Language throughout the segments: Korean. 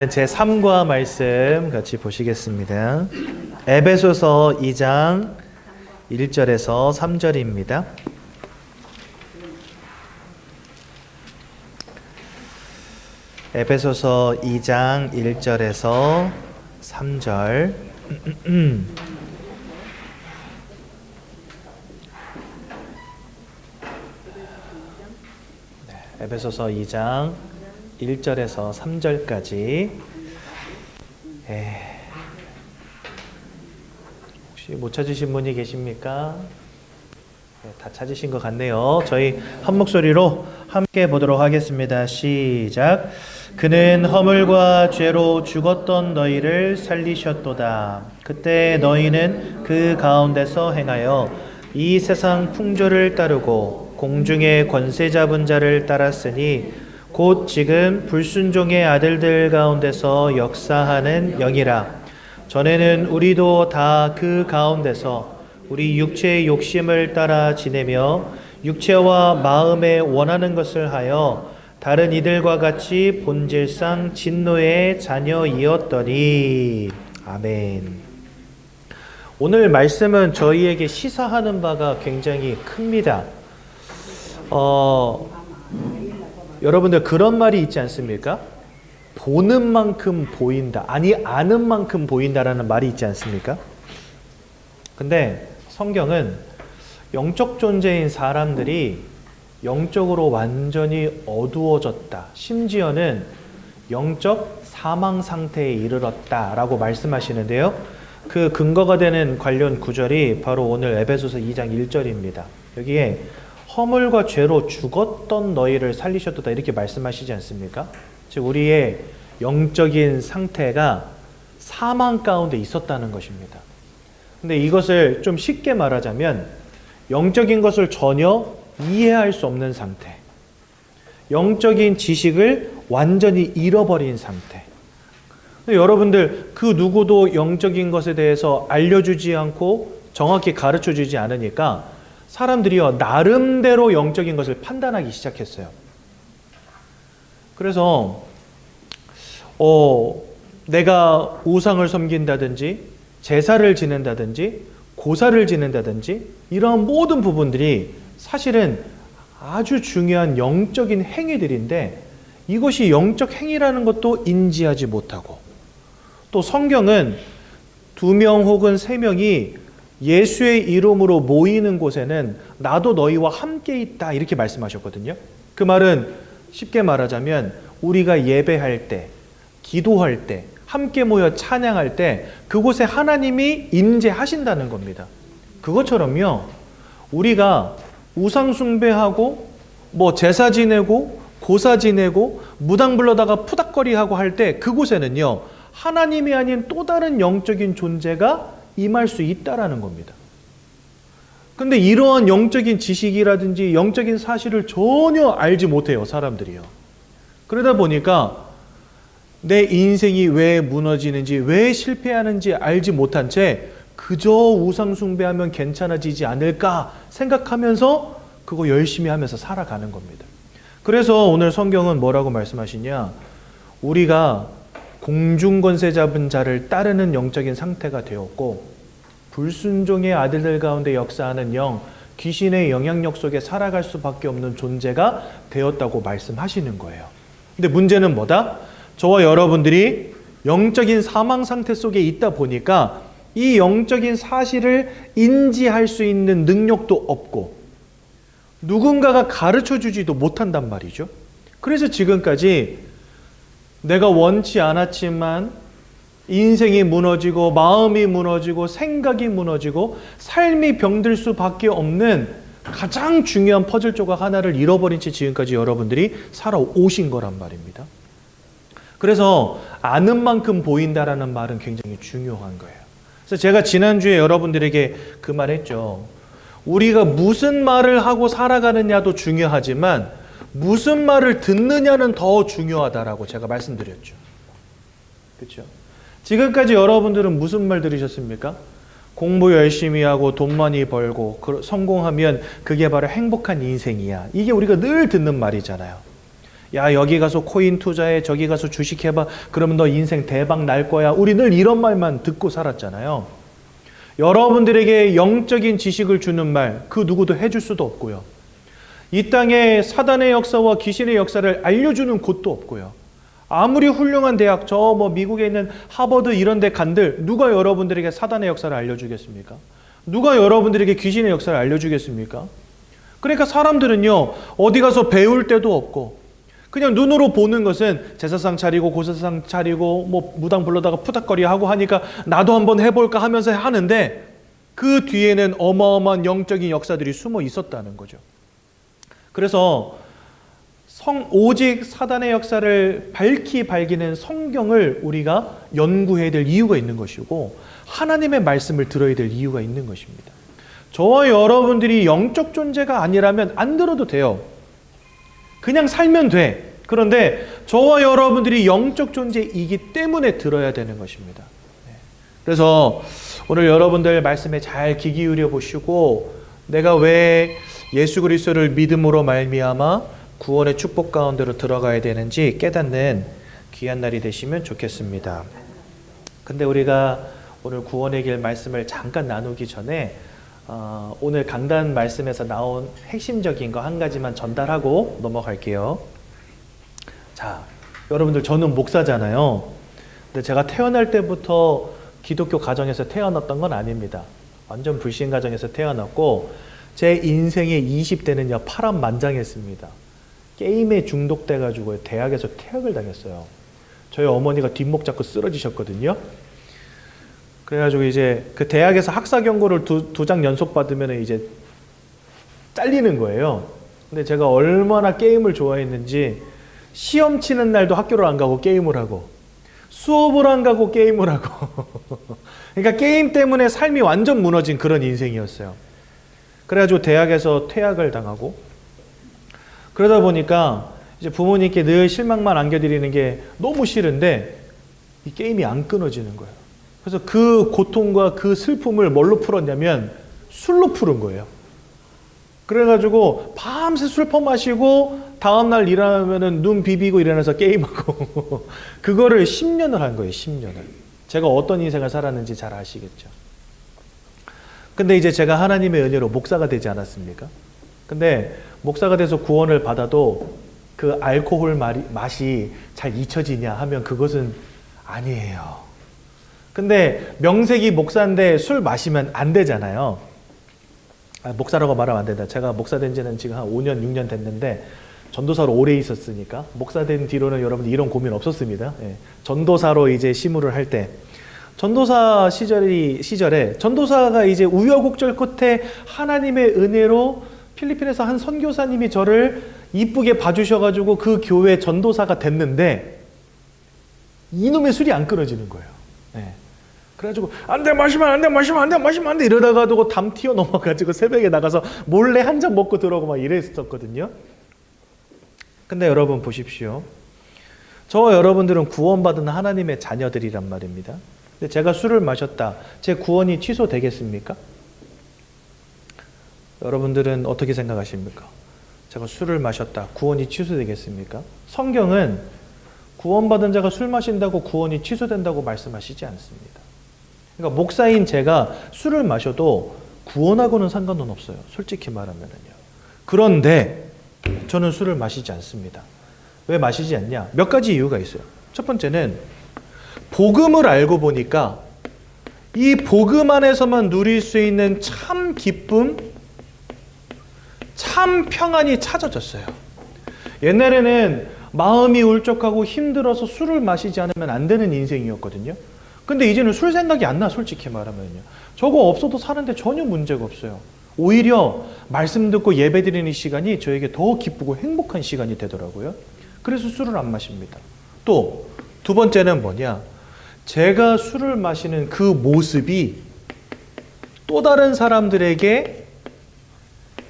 제3과 말씀 같이 보시겠습니다. 에베소서 2장 1절에서 3절입니다. 에베소서 2장 1절에서 3절. 에베소서 2장 1절에서 3절까지. 혹시 못 찾으신 분이 계십니까? 다 찾으신 것 같네요. 저희 한 목소리로 함께 보도록 하겠습니다. 시작. 그는 허물과 죄로 죽었던 너희를 살리셨도다. 그때 너희는 그 가운데서 행하여 이 세상 풍조를 따르고 공중의 권세 잡은 자를 따랐으니 곧 지금 불순종의 아들들 가운데서 역사하는 영이라. 전에는 우리도 다 그 가운데서 우리 육체의 욕심을 따라 지내며 육체와 마음에 원하는 것을 하여 다른 이들과 같이 본질상 진노의 자녀이었더니. 아멘. 오늘 말씀은 저희에게 시사하는 바가 굉장히 큽니다. 여러분들 그런 말이 있지 않습니까? 보는 만큼 보인다. 아니 아는 만큼 보인다라는 말이 있지 않습니까? 근데 성경은 영적 존재인 사람들이 영적으로 완전히 어두워졌다. 심지어는 영적 사망 상태에 이르렀다라고 말씀하시는데요. 그 근거가 되는 관련 구절이 바로 오늘 에베소서 2장 1절입니다. 여기에 허물과 죄로 죽었던 너희를 살리셨도다 이렇게 말씀하시지 않습니까? 즉 우리의 영적인 상태가 사망 가운데 있었다는 것입니다. 근데 이것을 좀 쉽게 말하자면 영적인 것을 전혀 이해할 수 없는 상태, 영적인 지식을 완전히 잃어버린 상태. 근데 여러분들 그 누구도 영적인 것에 대해서 알려주지 않고 정확히 가르쳐주지 않으니까 사람들이요 나름대로 영적인 것을 판단하기 시작했어요. 그래서 내가 우상을 섬긴다든지 제사를 지낸다든지 고사를 지낸다든지 이런 모든 부분들이 사실은 아주 중요한 영적인 행위들인데 이것이 영적 행위라는 것도 인지하지 못하고, 또 성경은 2명 혹은 3명이 예수의 이름으로 모이는 곳에는 나도 너희와 함께 있다 이렇게 말씀하셨거든요. 그 말은 쉽게 말하자면 우리가 예배할 때, 기도할 때, 함께 모여 찬양할 때 그곳에 하나님이 임재하신다는 겁니다. 그것처럼요 우리가 우상 숭배하고 제사 지내고 고사 지내고 무당 불러다가 푸닥거리하고 할 때 그곳에는요 하나님이 아닌 또 다른 영적인 존재가 임할 수 있다라는 겁니다. 근데 이러한 영적인 지식이라든지 영적인 사실을 전혀 알지 못해요, 사람들이요. 그러다 보니까 내 인생이 왜 무너지는지, 왜 실패하는지 알지 못한 채 그저 우상 숭배하면 괜찮아지지 않을까 생각하면서 그거 열심히 하면서 살아가는 겁니다. 그래서 오늘 성경은 뭐라고 말씀하시냐? 우리가 공중권세 잡은 자를 따르는 영적인 상태가 되었고 불순종의 아들들 가운데 역사하는 영, 귀신의 영향력 속에 살아갈 수밖에 없는 존재가 되었다고 말씀하시는 거예요. 근데 문제는 뭐다? 저와 여러분들이 영적인 사망 상태 속에 있다 보니까 이 영적인 사실을 인지할 수 있는 능력도 없고 누군가가 가르쳐주지도 못한단 말이죠. 그래서 지금까지 내가 원치 않았지만 인생이 무너지고 마음이 무너지고 생각이 무너지고 삶이 병들 수밖에 없는 가장 중요한 퍼즐 조각 하나를 잃어버린 채 지금까지 여러분들이 살아오신 거란 말입니다. 그래서 아는 만큼 보인다라는 말은 굉장히 중요한 거예요. 그래서 제가 지난주에 여러분들에게 그 말 했죠. 우리가 무슨 말을 하고 살아가느냐도 중요하지만 무슨 말을 듣느냐는 더 중요하다라고 제가 말씀드렸죠. 그렇죠? 지금까지 여러분들은 무슨 말 들으셨습니까? 공부 열심히 하고 돈 많이 벌고 성공하면 그게 바로 행복한 인생이야. 이게 우리가 늘 듣는 말이잖아요. 야, 여기 가서 코인 투자해, 저기 가서 주식해봐, 그러면 너 인생 대박 날 거야. 우리 늘 이런 말만 듣고 살았잖아요. 여러분들에게 영적인 지식을 주는 말, 그 누구도 해줄 수도 없고요. 이 땅에 사단의 역사와 귀신의 역사를 알려주는 곳도 없고요. 아무리 훌륭한 대학, 저 뭐 미국에 있는 하버드 이런 데 간들, 누가 여러분들에게 사단의 역사를 알려주겠습니까? 누가 여러분들에게 귀신의 역사를 알려주겠습니까? 그러니까 사람들은요, 어디 가서 배울 데도 없고, 그냥 눈으로 보는 것은 제사상 차리고 고사상 차리고 뭐 무당 불러다가 푸닥거리 하고 하니까 나도 한번 해볼까 하면서 하는데, 그 뒤에는 어마어마한 영적인 역사들이 숨어 있었다는 거죠. 그래서 오직 사단의 역사를 밝히 밝히는 성경을 우리가 연구해야 될 이유가 있는 것이고, 하나님의 말씀을 들어야 될 이유가 있는 것입니다. 저와 여러분들이 영적 존재가 아니라면 안 들어도 돼요. 그냥 살면 돼. 그런데 저와 여러분들이 영적 존재이기 때문에 들어야 되는 것입니다. 그래서 오늘 여러분들 말씀에 잘 귀 기울여 보시고, 내가 왜 예수 그리스도를 믿음으로 말미암아 구원의 축복 가운데로 들어가야 되는지 깨닫는 귀한 날이 되시면 좋겠습니다. 근데 우리가 오늘 구원의 길 말씀을 잠깐 나누기 전에 오늘 강단 말씀에서 나온 핵심적인 거 한 가지만 전달하고 넘어갈게요. 자, 여러분들 저는 목사잖아요. 근데 제가 태어날 때부터 기독교 가정에서 태어났던 건 아닙니다. 완전 불신 가정에서 태어났고, 제 인생의 20대는요 파란만장했습니다. 게임에 중독돼가지고 대학에서 퇴학을 당했어요. 저희 어머니가 뒷목 잡고 쓰러지셨거든요. 그래가지고 이제 그 대학에서 학사 경고를 두 장 연속 받으면 이제 잘리는 거예요. 근데 제가 얼마나 게임을 좋아했는지 시험 치는 날도 학교를 안 가고 게임을 하고, 수업을 안 가고 게임을 하고 그러니까 게임 때문에 삶이 완전 무너진 그런 인생이었어요. 그래가지고 대학에서 퇴학을 당하고, 그러다 보니까 이제 부모님께 늘 실망만 안겨드리는 게 너무 싫은데 이 게임이 안 끊어지는 거예요. 그래서 그 고통과 그 슬픔을 뭘로 풀었냐면 술로 푸른 거예요. 그래가지고 밤새 술 퍼마시고 다음날 일어나면은 눈 비비고 일어나서 게임하고 그거를 10년을 한 거예요. 10년을. 제가 어떤 인생을 살았는지 잘 아시겠죠. 근데 이제 제가 하나님의 은혜로 목사가 되지 않았습니까? 근데 목사가 돼서 구원을 받아도 그 알코올 맛이 잘 잊혀지냐 하면 그것은 아니에요. 근데 명색이 목사인데 술 마시면 안 되잖아요. 목사라고 말하면 안 된다. 제가 목사 된 지는 지금 한 5년, 6년 됐는데 전도사로 오래 있었으니까 목사 된 뒤로는 여러분들 이런 고민 없었습니다. 예. 전도사로 이제 시무를 할 때 전도사 시절에 전도사가 이제 우여곡절 끝에 하나님의 은혜로 필리핀에서 한 선교사님이 저를 이쁘게 봐주셔가지고 그 교회 전도사가 됐는데 이놈의 술이 안 끊어지는 거예요. 네. 그래가지고 안 돼, 마시면 안 돼, 마시면 안 돼, 마시면 안 돼 이러다가도 담 튀어 넘어가지고 새벽에 나가서 몰래 한 잔 먹고 들어오고 막 이랬었거든요. 근데 여러분 보십시오. 저와 여러분들은 구원받은 하나님의 자녀들이란 말입니다. 근데 제가 술을 마셨다. 제 구원이 취소되겠습니까? 여러분들은 어떻게 생각하십니까? 제가 술을 마셨다. 구원이 취소되겠습니까? 성경은 구원받은 자가 술 마신다고 구원이 취소된다고 말씀하시지 않습니다. 그러니까 목사인 제가 술을 마셔도 구원하고는 상관은 없어요. 솔직히 말하면요. 그런데 저는 술을 마시지 않습니다. 왜 마시지 않냐? 몇 가지 이유가 있어요. 첫 번째는 복음을 알고 보니까 이 복음 안에서만 누릴 수 있는 참 기쁨, 참 평안이 찾아졌어요. 옛날에는 마음이 울적하고 힘들어서 술을 마시지 않으면 안 되는 인생이었거든요. 근데 이제는 술 생각이 안 나, 솔직히 말하면요. 저거 없어도 사는데 전혀 문제가 없어요. 오히려 말씀 듣고 예배 드리는 시간이 저에게 더 기쁘고 행복한 시간이 되더라고요. 그래서 술을 안 마십니다. 또 두 번째는 뭐냐? 제가 술을 마시는 그 모습이 또 다른 사람들에게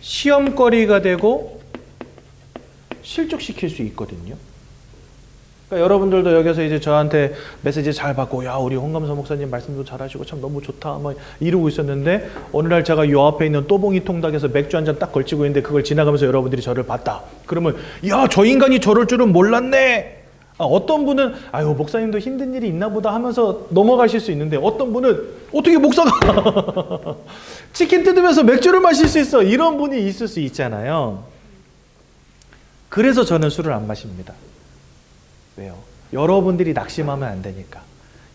시험거리가 되고 실족시킬 수 있거든요. 그러니까 여러분들도 여기서 이제 저한테 메시지 잘 받고, 야, 우리 홍감서 목사님 말씀도 잘하시고 참 너무 좋다 막 이러고 있었는데, 어느 날 제가 요 앞에 있는 또봉이 통닭에서 맥주 한 잔 딱 걸치고 있는데 그걸 지나가면서 여러분들이 저를 봤다. 그러면 야, 저 인간이 저럴 줄은 몰랐네. 어떤 분은 아유, 목사님도 힘든 일이 있나 보다 하면서 넘어가실 수 있는데, 어떤 분은 어떻게 목사가 치킨 뜯으면서 맥주를 마실 수 있어, 이런 분이 있을 수 있잖아요. 그래서 저는 술을 안 마십니다. 왜요? 여러분들이 낙심하면 안 되니까.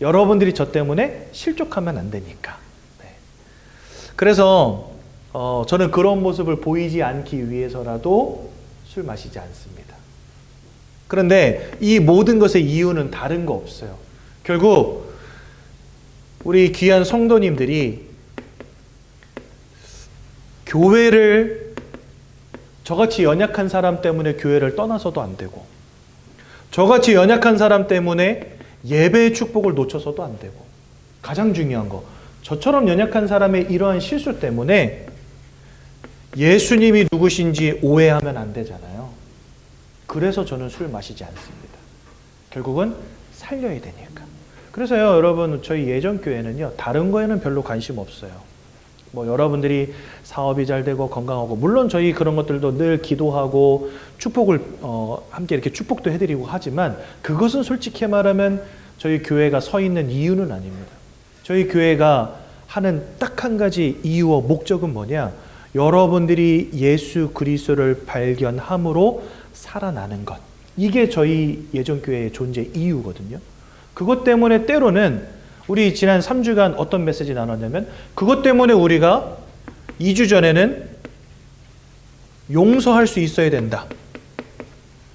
여러분들이 저 때문에 실족하면 안 되니까. 네. 그래서 저는 그런 모습을 보이지 않기 위해서라도 술 마시지 않습니다. 그런데 이 모든 것의 이유는 다른 거 없어요. 결국 우리 귀한 성도님들이 교회를, 저같이 연약한 사람 때문에 교회를 떠나서도 안 되고, 저같이 연약한 사람 때문에 예배의 축복을 놓쳐서도 안 되고, 가장 중요한 거, 저처럼 연약한 사람의 이러한 실수 때문에 예수님이 누구신지 오해하면 안 되잖아요. 그래서 저는 술 마시지 않습니다. 결국은 살려야 되니까. 그래서요, 여러분, 저희 예전교회는요, 다른 거에는 별로 관심 없어요. 뭐 여러분들이 사업이 잘 되고 건강하고, 물론 저희 그런 것들도 늘 기도하고 축복을 함께 이렇게 축복도 해드리고 하지만, 그것은 솔직히 말하면 저희 교회가 서 있는 이유는 아닙니다. 저희 교회가 하는 딱 한 가지 이유와 목적은 뭐냐? 여러분들이 예수 그리스도를 발견함으로 살아나는 것. 이게 저희 예전교회의 존재 이유거든요. 그것 때문에 때로는 우리 지난 3주간 어떤 메시지 나눴냐면, 그것 때문에 우리가 2주 전에는 용서할 수 있어야 된다.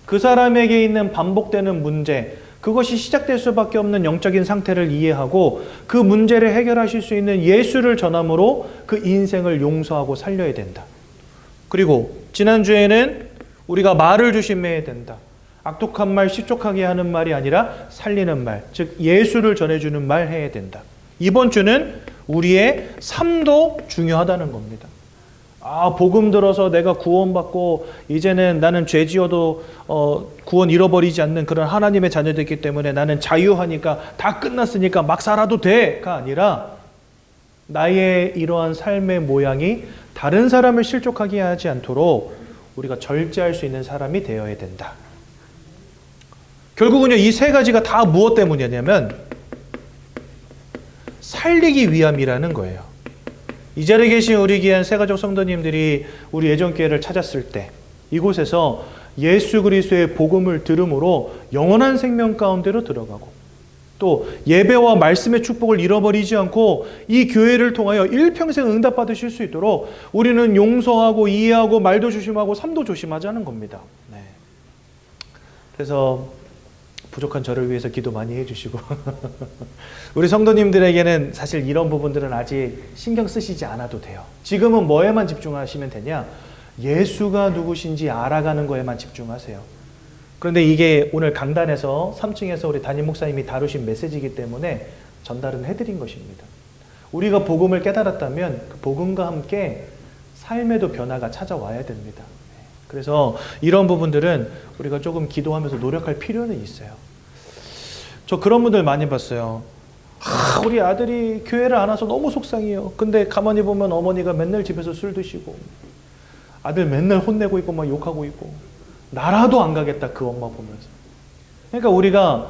그 사람에게 있는 반복되는 문제, 그것이 시작될 수밖에 없는 영적인 상태를 이해하고 그 문제를 해결하실 수 있는 예수를 전함으로 그 인생을 용서하고 살려야 된다. 그리고 지난주에는 우리가 말을 조심해야 된다. 악독한 말, 시족하게 하는 말이 아니라 살리는 말, 즉 예수를 전해주는 말 해야 된다. 이번 주는 우리의 삶도 중요하다는 겁니다. 복음 들어서 내가 구원받고 이제는 나는 죄 지어도 구원 잃어버리지 않는 그런 하나님의 자녀됐기 때문에 나는 자유하니까 다 끝났으니까 막 살아도 돼가 아니라, 나의 이러한 삶의 모양이 다른 사람을 실족하게 하지 않도록 우리가 절제할 수 있는 사람이 되어야 된다. 결국은요, 이 세 가지가 다 무엇 때문이냐면 살리기 위함이라는 거예요. 이 자리에 계신 우리 귀한 새가족 성도님들이 우리 예전교회를 찾았을 때 이곳에서 예수 그리스도의 복음을 들음으로 영원한 생명 가운데로 들어가고, 또 예배와 말씀의 축복을 잃어버리지 않고 이 교회를 통하여 일평생 응답받으실 수 있도록 우리는 용서하고 이해하고 말도 조심하고 삶도 조심하자는 겁니다. 네. 그래서 부족한 저를 위해서 기도 많이 해주시고 우리 성도님들에게는 사실 이런 부분들은 아직 신경 쓰시지 않아도 돼요. 지금은 뭐에만 집중하시면 되냐? 예수가 누구신지 알아가는 거에만 집중하세요. 그런데 이게 오늘 강단에서 3층에서 우리 담임 목사님이 다루신 메시지이기 때문에 전달은 해드린 것입니다. 우리가 복음을 깨달았다면 그 복음과 함께 삶에도 변화가 찾아와야 됩니다. 그래서 이런 부분들은 우리가 조금 기도하면서 노력할 필요는 있어요. 저 그런 분들 많이 봤어요. 우리 아들이 교회를 안 와서 너무 속상해요. 근데 가만히 보면 어머니가 맨날 집에서 술 드시고, 아들 맨날 혼내고 있고 막 욕하고 있고, 나라도 안 가겠다 그 엄마 보면서. 그러니까 우리가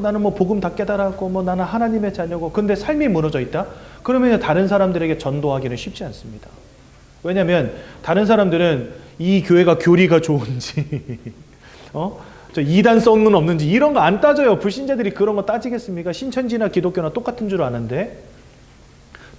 나는 뭐 복음 다 깨달았고 뭐 나는 하나님의 자녀고, 근데 삶이 무너져 있다? 그러면 다른 사람들에게 전도하기는 쉽지 않습니다. 왜냐하면 다른 사람들은 이 교회가 교리가 좋은지 저 이단성은 없는지 이런 거 안 따져요. 불신자들이 그런 거 따지겠습니까? 신천지나 기독교나 똑같은 줄 아는데,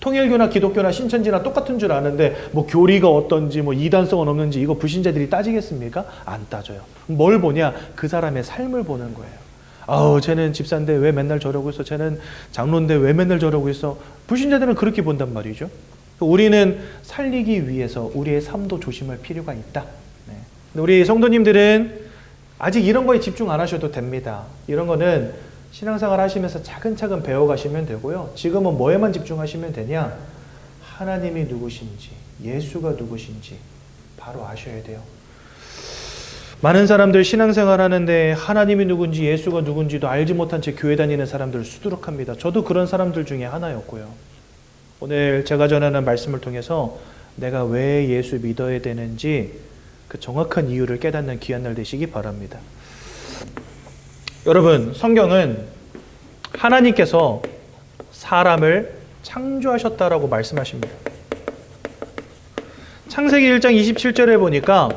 통일교나 기독교나 신천지나 똑같은 줄 아는데 뭐 교리가 어떤지 뭐 이단성은 없는지 이거 불신자들이 따지겠습니까? 안 따져요. 뭘 보냐? 그 사람의 삶을 보는 거예요. 쟤는 집사인데 왜 맨날 저러고 있어? 쟤는 장로인데 왜 맨날 저러고 있어? 불신자들은 그렇게 본단 말이죠. 우리는 살리기 위해서 우리의 삶도 조심할 필요가 있다. 네. 우리 성도님들은 아직 이런 거에 집중 안 하셔도 됩니다. 이런 거는 신앙생활 하시면서 차근차근 배워가시면 되고요. 지금은 뭐에만 집중하시면 되냐? 하나님이 누구신지, 예수가 누구신지 바로 아셔야 돼요. 많은 사람들 신앙생활 하는데 하나님이 누군지 예수가 누군지도 알지 못한 채 교회 다니는 사람들 수두룩합니다. 저도 그런 사람들 중에 하나였고요. 오늘 제가 전하는 말씀을 통해서 내가 왜 예수 믿어야 되는지 그 정확한 이유를 깨닫는 귀한 날 되시기 바랍니다. 여러분, 성경은 하나님께서 사람을 창조하셨다라고 말씀하십니다. 창세기 1장 27절에 보니까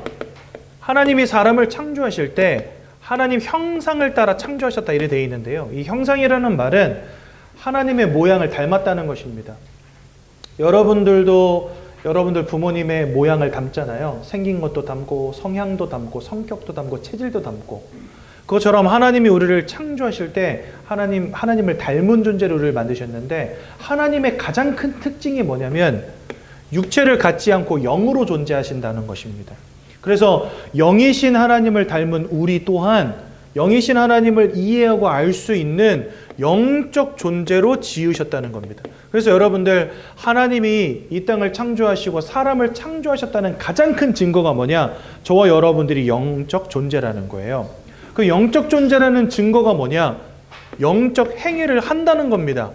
하나님이 사람을 창조하실 때 하나님 형상을 따라 창조하셨다 이래 되어 있는데요. 이 형상이라는 말은 하나님의 모양을 닮았다는 것입니다. 여러분들 부모님의 모양을 닮잖아요. 생긴 것도 닮고 성향도 닮고 성격도 닮고 체질도 닮고, 그것처럼 하나님이 우리를 창조하실 때 하나님을 닮은 존재로 우리를 만드셨는데, 하나님의 가장 큰 특징이 뭐냐면 육체를 갖지 않고 영으로 존재하신다는 것입니다. 그래서 영이신 하나님을 닮은 우리 또한 영이신 하나님을 이해하고 알 수 있는 영적 존재로 지으셨다는 겁니다. 그래서 여러분들, 하나님이 이 땅을 창조하시고 사람을 창조하셨다는 가장 큰 증거가 뭐냐? 저와 여러분들이 영적 존재라는 거예요. 그 영적 존재라는 증거가 뭐냐? 영적 행위를 한다는 겁니다.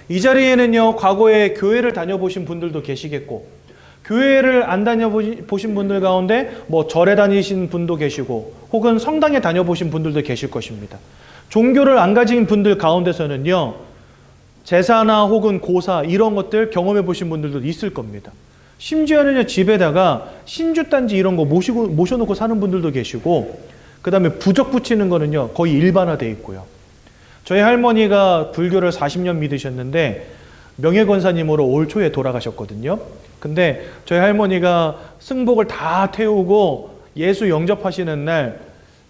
이 자리에는요, 과거에 교회를 다녀보신 분들도 계시겠고, 교회를 안 다녀보신 분들 가운데 절에 다니신 분도 계시고, 혹은 성당에 다녀보신 분들도 계실 것입니다. 종교를 안 가진 분들 가운데서는요, 제사나 혹은 고사 이런 것들 경험해 보신 분들도 있을 겁니다. 심지어는 집에다가 신주단지 이런 거 모셔놓고 사는 분들도 계시고, 그 다음에 부적 붙이는 거는요 거의 일반화되어 있고요. 저희 할머니가 불교를 40년 믿으셨는데 명예권사님으로 올 초에 돌아가셨거든요. 근데 저희 할머니가 승복을 다 태우고 예수 영접하시는 날,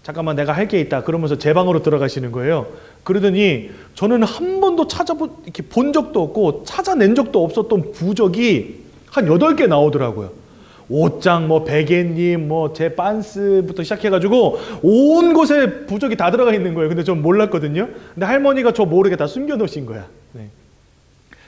잠깐만 내가 할 게 있다 그러면서 제 방으로 들어가시는 거예요. 그러더니 저는 한 번도 이렇게 본 적도 없고 찾아낸 적도 없었던 부적이 한 8개 나오더라고요. 옷장, 베개님, 제 빤스부터 시작해가지고 온 곳에 부적이 다 들어가 있는 거예요. 근데 전 몰랐거든요. 근데 할머니가 저 모르게 다 숨겨놓으신 거야. 네.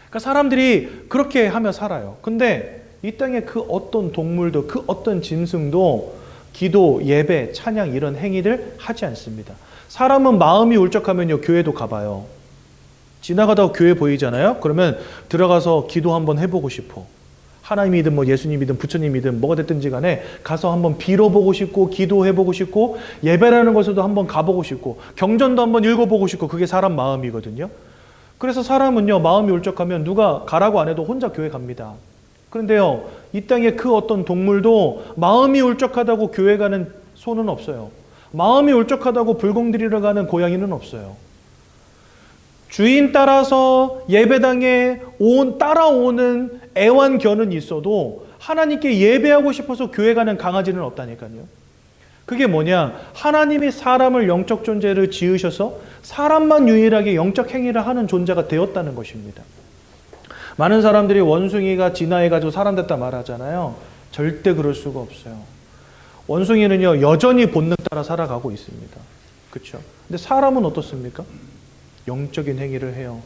그러니까 사람들이 그렇게 하며 살아요. 근데 이 땅에 그 어떤 동물도, 그 어떤 짐승도 기도, 예배, 찬양 이런 행위를 하지 않습니다. 사람은 마음이 울적하면요 교회도 가봐요. 지나가다가 교회 보이잖아요. 그러면 들어가서 기도 한번 해보고 싶어. 하나님이든 예수님이든 부처님이든 뭐가 됐든지 간에 가서 한번 빌어보고 싶고, 기도해보고 싶고, 예배라는 곳에도 한번 가보고 싶고, 경전도 한번 읽어보고 싶고, 그게 사람 마음이거든요. 그래서 사람은요 마음이 울적하면 누가 가라고 안 해도 혼자 교회 갑니다. 그런데요, 이 땅에 그 어떤 동물도 마음이 울적하다고 교회 가는 소는 없어요. 마음이 울적하다고 불공 드리러 가는 고양이는 없어요. 주인 따라서 예배당에 따라오는 애완견은 있어도 하나님께 예배하고 싶어서 교회 가는 강아지는 없다니까요. 그게 뭐냐? 하나님이 사람을 영적 존재를 지으셔서 사람만 유일하게 영적 행위를 하는 존재가 되었다는 것입니다. 많은 사람들이 원숭이가 진화해가지고 사람 됐다 말하잖아요. 절대 그럴 수가 없어요. 원숭이는요 여전히 본능 따라 살아가고 있습니다. 그렇죠? 근데 사람은 어떻습니까? 영적인 행위를 해요.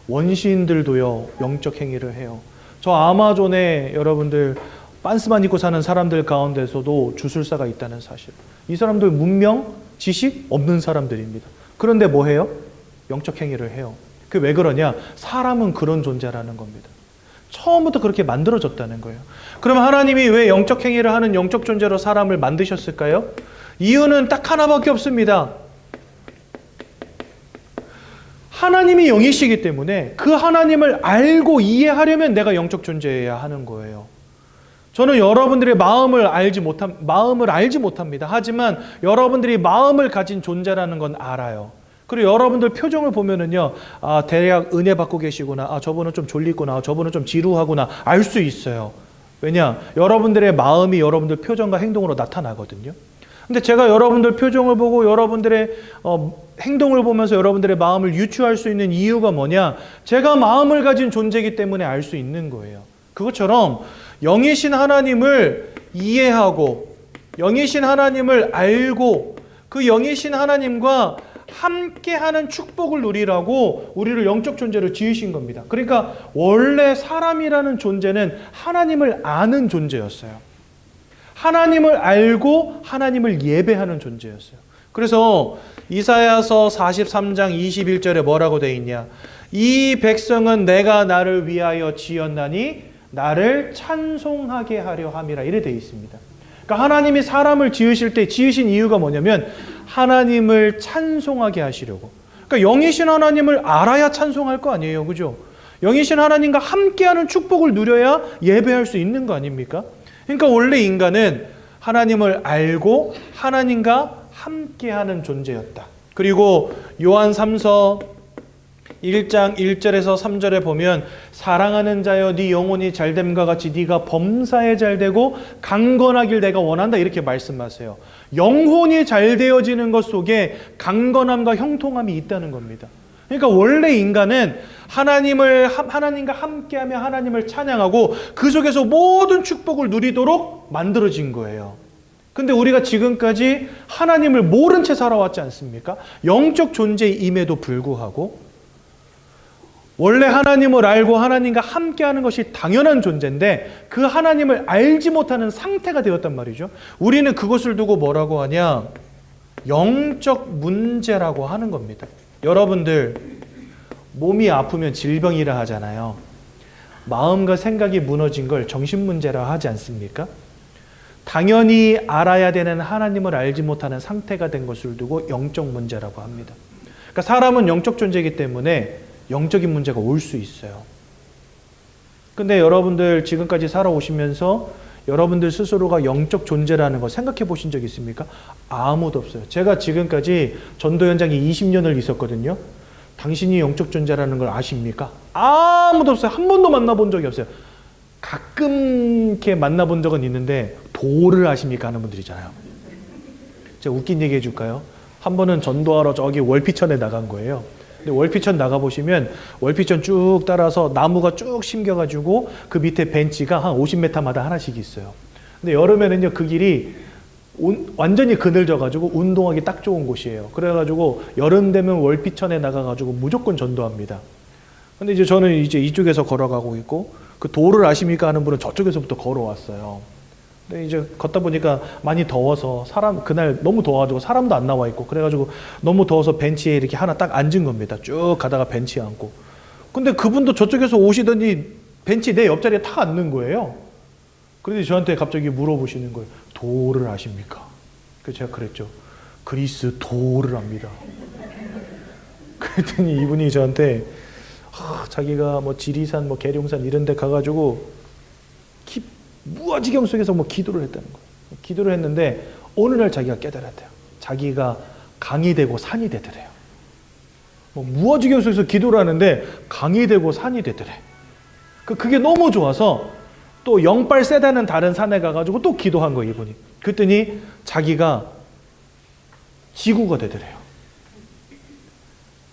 원시인들도요 영적 행위를 해요. 저 아마존에 여러분들 빤스만 입고 사는 사람들 가운데서도 주술사가 있다는 사실. 이 사람들 문명, 지식 없는 사람들입니다. 그런데 뭐 해요? 영적 행위를 해요. 그게 왜 그러냐? 사람은 그런 존재라는 겁니다. 처음부터 그렇게 만들어졌다는 거예요. 그럼 하나님이 왜 영적 행위를 하는 영적 존재로 사람을 만드셨을까요? 이유는 딱 하나밖에 없습니다. 하나님이 영이시기 때문에 그 하나님을 알고 이해하려면 내가 영적 존재여야 하는 거예요. 저는 여러분들의 마음을 알지 못합니다. 하지만 여러분들이 마음을 가진 존재라는 건 알아요. 그리고 여러분들 표정을 보면은요, 대략 은혜 받고 계시구나. 저분은 좀 졸리구나. 저분은 좀 지루하구나. 알 수 있어요. 왜냐? 여러분들의 마음이 여러분들 표정과 행동으로 나타나거든요. 근데 제가 여러분들 표정을 보고 여러분들의 행동을 보면서 여러분들의 마음을 유추할 수 있는 이유가 뭐냐? 제가 마음을 가진 존재이기 때문에 알 수 있는 거예요. 그것처럼 영이신 하나님을 이해하고 영이신 하나님을 알고 그 영이신 하나님과 함께하는 축복을 누리라고 우리를 영적 존재로 지으신 겁니다. 그러니까 원래 사람이라는 존재는 하나님을 아는 존재였어요. 하나님을 알고 하나님을 예배하는 존재였어요. 그래서 이사야서 43장 21절에 뭐라고 되어 있냐? 이 백성은 내가 나를 위하여 지었나니 나를 찬송하게 하려 함이라 이래 되어 있습니다. 그러니까 하나님이 사람을 지으실 때 지으신 이유가 뭐냐면 하나님을 찬송하게 하시려고. 그러니까 영이신 하나님을 알아야 찬송할 거 아니에요. 그죠? 영이신 하나님과 함께하는 축복을 누려야 예배할 수 있는 거 아닙니까? 그러니까 원래 인간은 하나님을 알고 하나님과 함께하는 존재였다. 그리고 요한 3서 1장 1절에서 3절에 보면 사랑하는 자여 네 영혼이 잘됨과 같이 네가 범사에 잘되고 강건하길 내가 원한다 이렇게 말씀하세요. 영혼이 잘 되어지는 것 속에 강건함과 형통함이 있다는 겁니다. 그러니까 원래 인간은 하나님과 함께하며 하나님을 찬양하고 그 속에서 모든 축복을 누리도록 만들어진 거예요. 근데 우리가 지금까지 하나님을 모른 채 살아왔지 않습니까? 영적 존재임에도 불구하고 원래 하나님을 알고 하나님과 함께하는 것이 당연한 존재인데 그 하나님을 알지 못하는 상태가 되었단 말이죠. 우리는 그것을 두고 뭐라고 하냐? 영적 문제라고 하는 겁니다. 여러분들 몸이 아프면 질병이라 하잖아요. 마음과 생각이 무너진 걸 정신문제라 하지 않습니까? 당연히 알아야 되는 하나님을 알지 못하는 상태가 된 것을 두고 영적 문제라고 합니다. 그러니까 사람은 영적 존재이기 때문에 영적인 문제가 올 수 있어요. 근데 여러분들 지금까지 살아오시면서 여러분들 스스로가 영적 존재라는 거 생각해 보신 적 있습니까? 아무도 없어요. 제가 지금까지 전도 현장에 20년을 있었거든요. 당신이 영적 존재라는 걸 아십니까? 아무도 없어요. 한 번도 만나본 적이 없어요. 가끔 이렇게 만나본 적은 있는데 도를 아십니까? 하는 분들이잖아요. 제가 웃긴 얘기 해줄까요? 한 번은 전도하러 저기 월피천에 나간 거예요. 근데 월피천 나가보시면 월피천 쭉 따라서 나무가 쭉 심겨가지고 그 밑에 벤치가 한 50m마다 하나씩 있어요. 근데 여름에는요 그 길이 완전히 그늘져가지고 운동하기 딱 좋은 곳이에요. 그래가지고 여름 되면 월피천에 나가가지고 무조건 전도합니다. 근데 이제 저는 이제 이쪽에서 걸어가고 있고 그 도를 아십니까 하는 분은 저쪽에서부터 걸어왔어요. 근데 이제 걷다 보니까 많이 더워서 그날 너무 더워가지고 사람도 안 나와 있고 그래가지고 너무 더워서 벤치에 이렇게 하나 딱 앉은 겁니다. 쭉 가다가 벤치에 앉고. 근데 그분도 저쪽에서 오시더니 벤치 내 옆자리에 탁 앉는 거예요. 그런데 저한테 갑자기 물어보시는 거예요. 도를 아십니까? 그래서 제가 그랬죠. 그리스 도를 압니다. 그랬더니 이분이 저한테 자기가 뭐 지리산, 뭐 계룡산 이런 데 가가지고 무아지경 속에서 뭐 기도를 했다는 거예요. 기도를 했는데 어느 날 자기가 깨달았대요. 자기가 강이 되고 산이 되더래요. 뭐 무아지경 속에서 기도를 하는데 강이 되고 산이 되더래. 그게 너무 좋아서 또 영빨 세다는 다른 산에 가가지고 또 기도한 거예요, 이분이. 그랬더니 자기가 지구가 되더래요.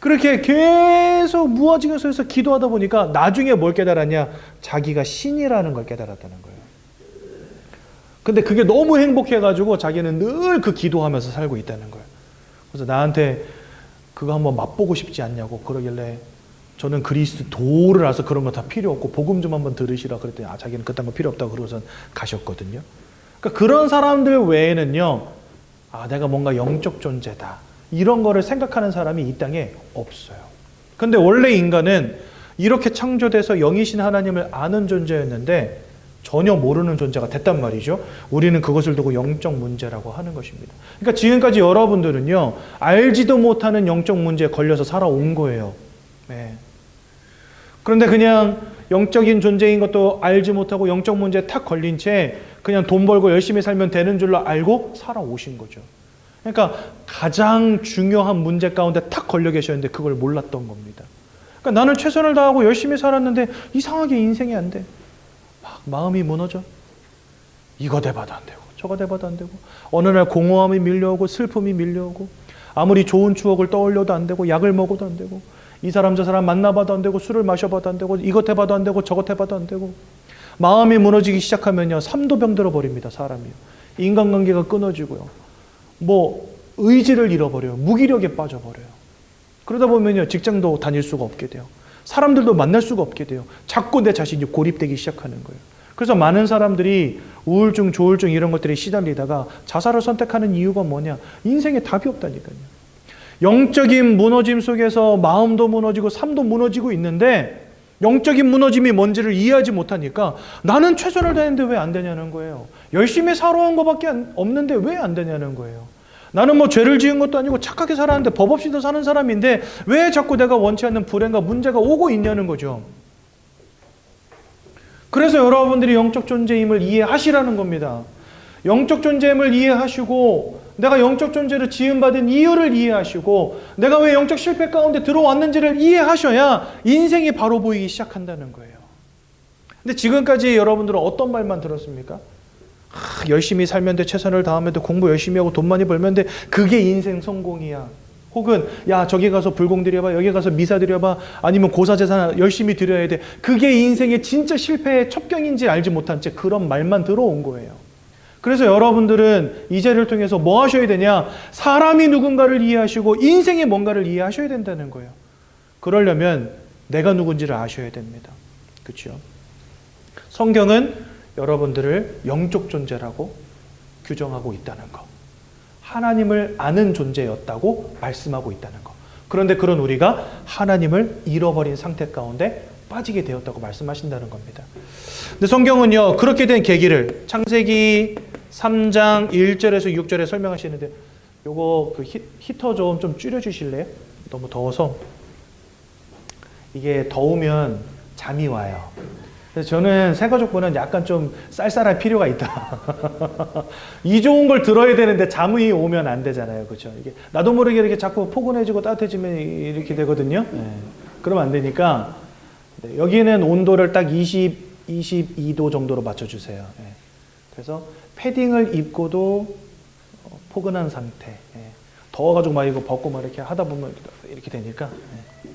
그렇게 계속 무아지경 속에서 기도하다 보니까 나중에 뭘 깨달았냐? 자기가 신이라는 걸 깨달았다는 거예요. 근데 그게 너무 행복해가지고 자기는 늘 그 기도하면서 살고 있다는 거예요. 그래서 나한테 그거 한번 맛보고 싶지 않냐고 그러길래 저는 그리스도를 알아서 그런 거 다 필요 없고 복음 좀 한번 들으시라 그랬더니 자기는 그딴 거 필요 없다고 그러고선 가셨거든요. 그러니까 그런 사람들 외에는요, 내가 뭔가 영적 존재다 이런 거를 생각하는 사람이 이 땅에 없어요. 근데 원래 인간은 이렇게 창조돼서 영이신 하나님을 아는 존재였는데 전혀 모르는 존재가 됐단 말이죠. 우리는 그것을 두고 영적 문제라고 하는 것입니다. 그러니까 지금까지 여러분들은요, 알지도 못하는 영적 문제에 걸려서 살아온 거예요. 네. 그런데 그냥 영적인 존재인 것도 알지 못하고 영적 문제에 탁 걸린 채 그냥 돈 벌고 열심히 살면 되는 줄로 알고 살아오신 거죠. 그러니까 가장 중요한 문제 가운데 탁 걸려 계셨는데 그걸 몰랐던 겁니다. 그러니까 나는 최선을 다하고 열심히 살았는데 이상하게 인생이 안 돼. 막 마음이 무너져. 이거 대봐도 안 되고 저거 대봐도 안 되고 어느 날 공허함이 밀려오고 슬픔이 밀려오고 아무리 좋은 추억을 떠올려도 안 되고 약을 먹어도 안 되고 이 사람 저 사람 만나봐도 안 되고 술을 마셔봐도 안 되고 이것 해봐도 안 되고 저것 해봐도 안 되고 마음이 무너지기 시작하면요 삼도 병들어 버립니다. 사람이요. 인간관계가 끊어지고요. 뭐 의지를 잃어버려요. 무기력에 빠져버려요. 그러다 보면요 직장도 다닐 수가 없게 돼요. 사람들도 만날 수가 없게 돼요. 자꾸 내 자신이 고립되기 시작하는 거예요. 그래서 많은 사람들이 우울증, 조울증 이런 것들에 시달리다가 자살을 선택하는 이유가 뭐냐? 인생에 답이 없다니까요. 영적인 무너짐 속에서 마음도 무너지고 삶도 무너지고 있는데 영적인 무너짐이 뭔지를 이해하지 못하니까 나는 최선을 다했는데 왜 안 되냐는 거예요. 열심히 살아온 것밖에 없는데 왜 안 되냐는 거예요. 나는 뭐 죄를 지은 것도 아니고 착하게 살았는데 법 없이도 사는 사람인데 왜 자꾸 내가 원치 않는 불행과 문제가 오고 있냐는 거죠. 그래서 여러분들이 영적 존재임을 이해하시라는 겁니다. 영적 존재임을 이해하시고 내가 영적 존재로 지음받은 이유를 이해하시고 내가 왜 영적 실패 가운데 들어왔는지를 이해하셔야 인생이 바로 보이기 시작한다는 거예요. 근데 지금까지 여러분들은 어떤 말만 들었습니까? 열심히 살면 돼, 최선을 다하면 돼, 공부 열심히 하고 돈 많이 벌면 돼, 그게 인생 성공이야. 혹은 야 저기 가서 불공 드려봐, 여기 가서 미사 드려봐, 아니면 고사제사 열심히 드려야 돼, 그게 인생의 진짜 실패의 첩경인지 알지 못한 채 그런 말만 들어온 거예요. 그래서 여러분들은 이 제를 통해서 뭐 하셔야 되냐? 사람이 누군가를 이해하시고 인생이 뭔가를 이해하셔야 된다는 거예요. 그러려면 내가 누군지를 아셔야 됩니다. 그렇죠? 성경은 여러분들을 영적 존재라고 규정하고 있다는 거, 하나님을 아는 존재였다고 말씀하고 있다는 거. 그런데 그런 우리가 하나님을 잃어버린 상태 가운데 빠지게 되었다고 말씀하신다는 겁니다. 근데 성경은요, 그렇게 된 계기를 창세기 3장 1절에서 6절에 설명하시는데, 요거 그 히터 좀 줄여주실래요? 너무 더워서. 이게 더우면 잠이 와요. 그래서 저는 새가족분은 약간 좀 쌀쌀할 필요가 있다. 이 좋은 걸 들어야 되는데 잠이 오면 안 되잖아요. 그렇죠? 이게 나도 모르게 이렇게 자꾸 포근해지고 따뜻해지면 이렇게 되거든요. 네. 그러면 안 되니까 여기는 온도를 딱 22도 정도로 맞춰주세요. 네. 그래서 패딩을 입고도 포근한 상태. 네. 더워가지고 막 이거 벗고 막 이렇게 하다 보면 이렇게 되니까. 네.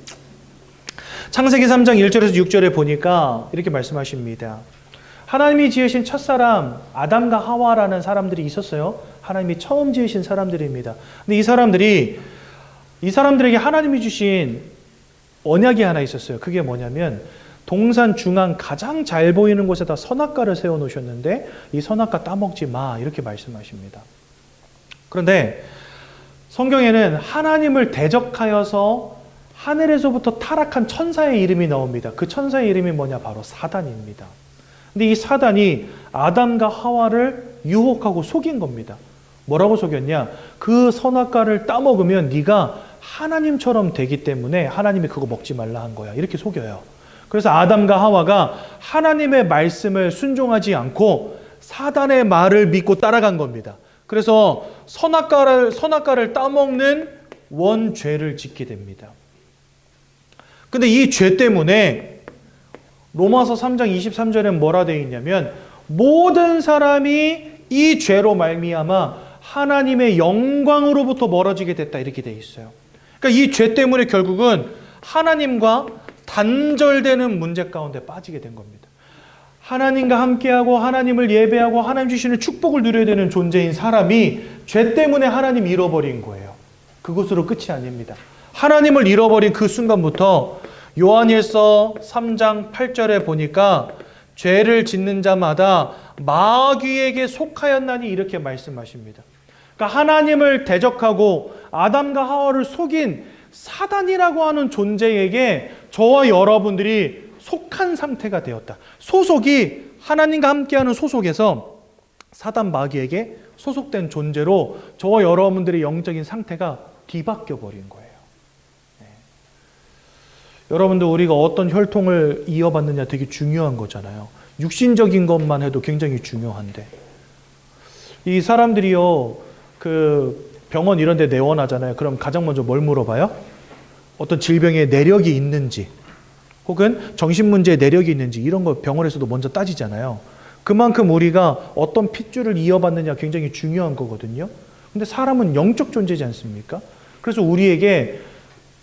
창세기 3장 1절에서 6절에 보니까 이렇게 말씀하십니다. 하나님이 지으신 첫사람 아담과 하와라는 사람들이 있었어요. 하나님이 처음 지으신 사람들입니다. 근데 이 사람들에게 하나님이 주신 언약이 하나 있었어요. 그게 뭐냐면 동산 중앙 가장 잘 보이는 곳에다 선악과를 세워놓으셨는데 이 선악과 따먹지 마, 이렇게 말씀하십니다. 그런데 성경에는 하나님을 대적하여서 하늘에서부터 타락한 천사의 이름이 나옵니다. 그 천사의 이름이 뭐냐? 바로 사단입니다. 근데 이 사단이 아담과 하와를 유혹하고 속인 겁니다. 뭐라고 속였냐? 그 선악과를 따먹으면 네가 하나님처럼 되기 때문에 하나님이 그거 먹지 말라 한 거야. 이렇게 속여요. 그래서 아담과 하와가 하나님의 말씀을 순종하지 않고 사단의 말을 믿고 따라간 겁니다. 그래서 선악과를 따먹는 원죄를 짓게 됩니다. 근데 이 죄 때문에 로마서 3장 23절에 뭐라 되어 있냐면 모든 사람이 이 죄로 말미암아 하나님의 영광으로부터 멀어지게 됐다, 이렇게 되어 있어요. 그러니까 이 죄 때문에 결국은 하나님과 단절되는 문제 가운데 빠지게 된 겁니다. 하나님과 함께하고 하나님을 예배하고 하나님 주시는 축복을 누려야 되는 존재인 사람이 죄 때문에 하나님 잃어버린 거예요. 그것으로 끝이 아닙니다. 하나님을 잃어버린 그 순간부터 요한일서 3장 8절에 보니까 죄를 짓는 자마다 마귀에게 속하였나니, 이렇게 말씀하십니다. 그러니까 하나님을 대적하고 아담과 하와를 속인 사단이라고 하는 존재에게 저와 여러분들이 속한 상태가 되었다. 소속이 하나님과 함께하는 소속에서 사단 마귀에게 소속된 존재로 저와 여러분들의 영적인 상태가 뒤바뀌어 버린 거예요. 여러분들, 우리가 어떤 혈통을 이어받느냐 되게 중요한 거잖아요. 육신적인 것만 해도 굉장히 중요한데 이 사람들이요, 그 병원 이런 데 내원하잖아요. 그럼 가장 먼저 뭘 물어봐요? 어떤 질병의 내력이 있는지 혹은 정신문제의 내력이 있는지, 이런 거 병원에서도 먼저 따지잖아요. 그만큼 우리가 어떤 핏줄을 이어받느냐 굉장히 중요한 거거든요. 근데 사람은 영적 존재지 않습니까? 그래서 우리에게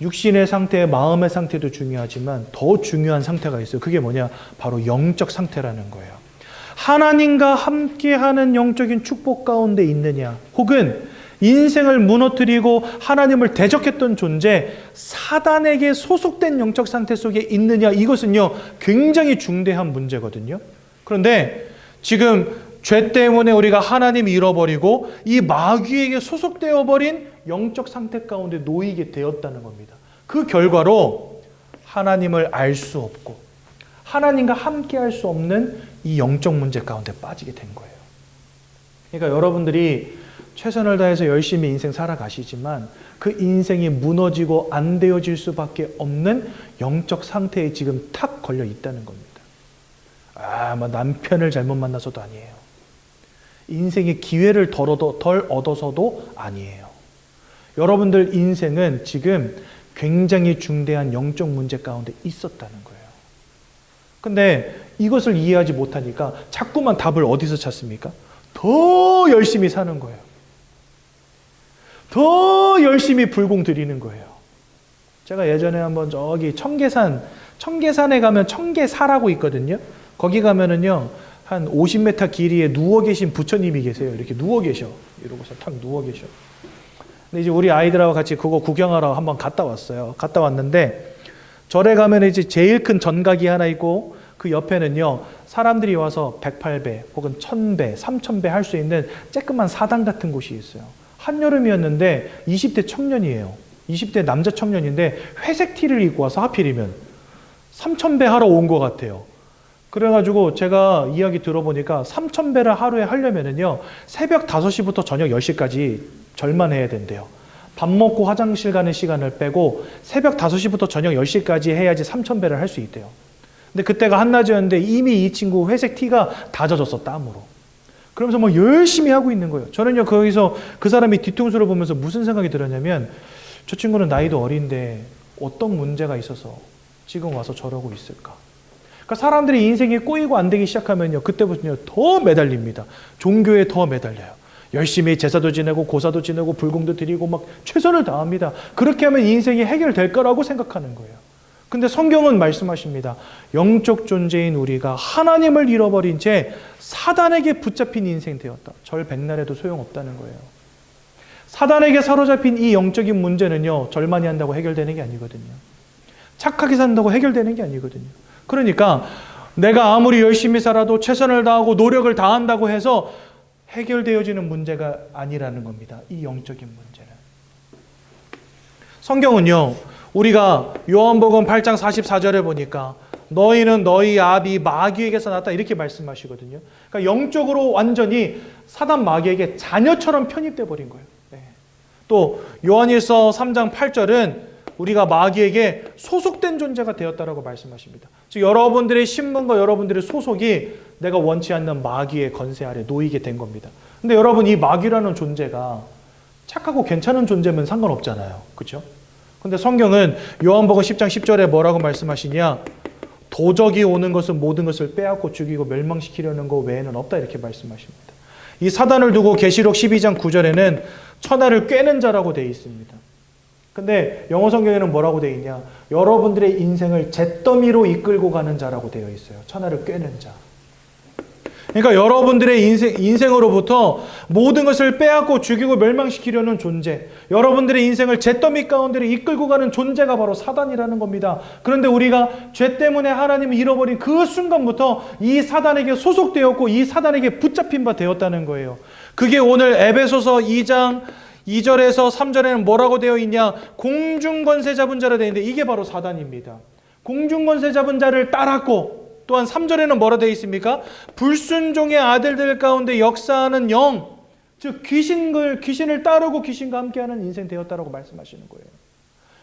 육신의 상태, 마음의 상태도 중요하지만 더 중요한 상태가 있어요. 그게 뭐냐? 바로 영적 상태라는 거예요. 하나님과 함께하는 영적인 축복 가운데 있느냐, 혹은 인생을 무너뜨리고 하나님을 대적했던 존재 사단에게 소속된 영적 상태 속에 있느냐, 이것은요 굉장히 중대한 문제거든요. 그런데 지금 죄 때문에 우리가 하나님 잃어버리고 이 마귀에게 소속되어 버린 영적 상태 가운데 놓이게 되었다는 겁니다. 그 결과로 하나님을 알 수 없고 하나님과 함께 할 수 없는 이 영적 문제 가운데 빠지게 된 거예요. 그러니까 여러분들이 최선을 다해서 열심히 인생 살아가시지만 그 인생이 무너지고 안 되어질 수밖에 없는 영적 상태에 지금 탁 걸려 있다는 겁니다. 뭐 남편을 잘못 만나서도 아니에요. 인생의 기회를 덜 얻어서도 아니에요. 여러분들 인생은 지금 굉장히 중대한 영적 문제 가운데 있었다는 거예요. 근데 이것을 이해하지 못하니까 자꾸만 답을 어디서 찾습니까? 더 열심히 사는 거예요. 더 열심히 불공 드리는 거예요. 제가 예전에 한번 저기 청계산에 가면 청계사라고 있거든요. 거기 가면은요, 한 50m 길이에 누워 계신 부처님이 계세요. 이렇게 누워 계셔. 이러고서 탁 누워 계셔. 근데 이제 우리 아이들하고 같이 그거 구경하러 한번 갔다 왔어요. 갔다 왔는데, 절에 가면 이제 제일 큰 전각이 하나 있고, 그 옆에는요, 사람들이 와서 108배, 혹은 1000배, 3000배 할 수 있는 쬐끄만 사당 같은 곳이 있어요. 한여름이었는데 20대 청년이에요. 20대 남자 청년인데 회색 티를 입고 와서 하필이면 3000배 하러 온 것 같아요. 그래가지고 제가 이야기 들어보니까 3000배를 하루에 하려면은요, 새벽 5시부터 저녁 10시까지 절만 해야 된대요. 밥 먹고 화장실 가는 시간을 빼고 새벽 5시부터 저녁 10시까지 해야지 3000배를 할 수 있대요. 근데 그때가 한낮이었는데 이미 이 친구 회색 티가 다 젖었어, 땀으로. 그러면서 막 열심히 하고 있는 거예요. 저는요, 거기서 그 사람이 뒤통수를 보면서 무슨 생각이 들었냐면, 저 친구는 나이도 어린데 어떤 문제가 있어서 지금 와서 저러고 있을까? 그러니까 사람들이 인생이 꼬이고 안 되기 시작하면요, 그때부터요, 더 매달립니다. 종교에 더 매달려요. 열심히 제사도 지내고 고사도 지내고 불공도 드리고 막 최선을 다합니다. 그렇게 하면 인생이 해결될 거라고 생각하는 거예요. 근데 성경은 말씀하십니다. 영적 존재인 우리가 하나님을 잃어버린 채 사단에게 붙잡힌 인생 되었다. 절 백날해도 소용없다는 거예요. 사단에게 사로잡힌 이 영적인 문제는요, 절 많이 한다고 해결되는 게 아니거든요. 착하게 산다고 해결되는 게 아니거든요. 그러니까 내가 아무리 열심히 살아도 최선을 다하고 노력을 다한다고 해서 해결되어지는 문제가 아니라는 겁니다. 이 영적인 문제는. 성경은요, 우리가 요한복음 8장 44절에 보니까 너희는 너희 아비 마귀에게서 났다 이렇게 말씀하시거든요. 그러니까 영적으로 완전히 사단 마귀에게 자녀처럼 편입돼 버린 거예요. 또 요한일서 3장 8절은 우리가 마귀에게 소속된 존재가 되었다라고 말씀하십니다. 즉 여러분들의 신분과 여러분들의 소속이 내가 원치 않는 마귀의 건세 아래 놓이게 된 겁니다. 근데 여러분, 이 마귀라는 존재가 착하고 괜찮은 존재면 상관없잖아요. 그렇죠? 근데 성경은 요한복음 10장 10절에 뭐라고 말씀하시냐? 도적이 오는 것은 모든 것을 빼앗고 죽이고 멸망시키려는 것 외에는 없다 이렇게 말씀하십니다. 이 사단을 두고 계시록 12장 9절에는 천하를 꿰는 자라고 되어 있습니다. 근데 영어 성경에는 뭐라고 되어 있냐? 여러분들의 인생을 잿더미로 이끌고 가는 자라고 되어 있어요. 천하를 꿰는 자. 그러니까 여러분들의 인생으로부터 모든 것을 빼앗고 죽이고 멸망시키려는 존재, 여러분들의 인생을 잿더미 가운데로 이끌고 가는 존재가 바로 사단이라는 겁니다. 그런데 우리가 죄 때문에 하나님을 잃어버린 그 순간부터 이 사단에게 소속되었고 이 사단에게 붙잡힌 바 되었다는 거예요. 그게 오늘 에베소서 2장 2절에서 3절에는 뭐라고 되어 있냐? 공중권세 잡은 자라 되어 있는데 이게 바로 사단입니다. 공중권세 잡은 자를 따랐고, 또한 3절에는 뭐라 되어 있습니까? 불순종의 아들들 가운데 역사하는 영, 즉 귀신을 따르고 귀신과 함께하는 인생 되었다라고 말씀하시는 거예요.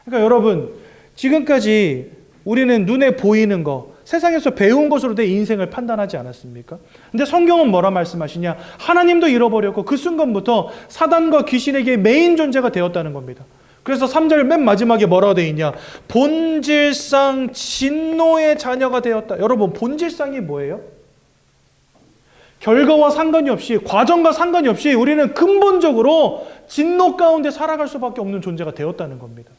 그러니까 여러분, 지금까지 우리는 눈에 보이는 거, 세상에서 배운 것으로 내 인생을 판단하지 않았습니까? 근데 성경은 뭐라 말씀하시냐? 하나님도 잃어버렸고 그 순간부터 사단과 귀신에게 메인 존재가 되었다는 겁니다. 그래서 3절 맨 마지막에 뭐라고 되어 있냐? 본질상 진노의 자녀가 되었다. 여러분, 본질상이 뭐예요? 결과와 상관이 없이, 과정과 상관이 없이 우리는 근본적으로 진노 가운데 살아갈 수밖에 없는 존재가 되었다는 겁니다.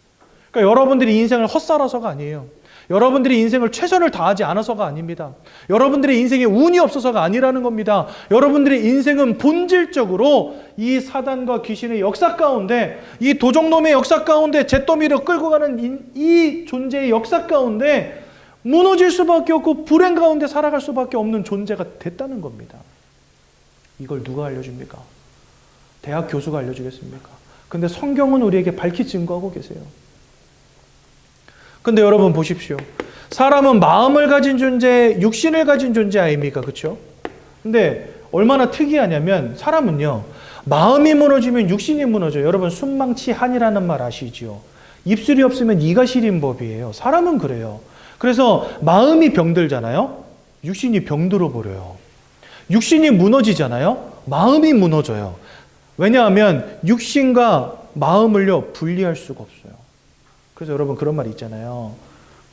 그러니까 여러분들이 인생을 헛살아서가 아니에요. 여러분들이 인생을 최선을 다하지 않아서가 아닙니다. 여러분들의 인생에 운이 없어서가 아니라는 겁니다. 여러분들의 인생은 본질적으로 이 사단과 귀신의 역사 가운데, 이 도적놈의 역사 가운데, 잿더미를 끌고 가는 이 존재의 역사 가운데 무너질 수밖에 없고 불행 가운데 살아갈 수밖에 없는 존재가 됐다는 겁니다. 이걸 누가 알려줍니까? 대학 교수가 알려주겠습니까? 근데 성경은 우리에게 밝히 증거하고 계세요. 근데 여러분 보십시오. 사람은 마음을 가진 존재, 육신을 가진 존재 아닙니까? 그렇죠? 근데 얼마나 특이하냐면 사람은요. 마음이 무너지면 육신이 무너져요. 여러분 순망치한이라는 말 아시죠? 입술이 없으면 이가 시린 법이에요. 사람은 그래요. 그래서 마음이 병들잖아요. 육신이 병들어 버려요. 육신이 무너지잖아요. 마음이 무너져요. 왜냐하면 육신과 마음을요 분리할 수가 없어요. 그래서 여러분 그런 말이 있잖아요.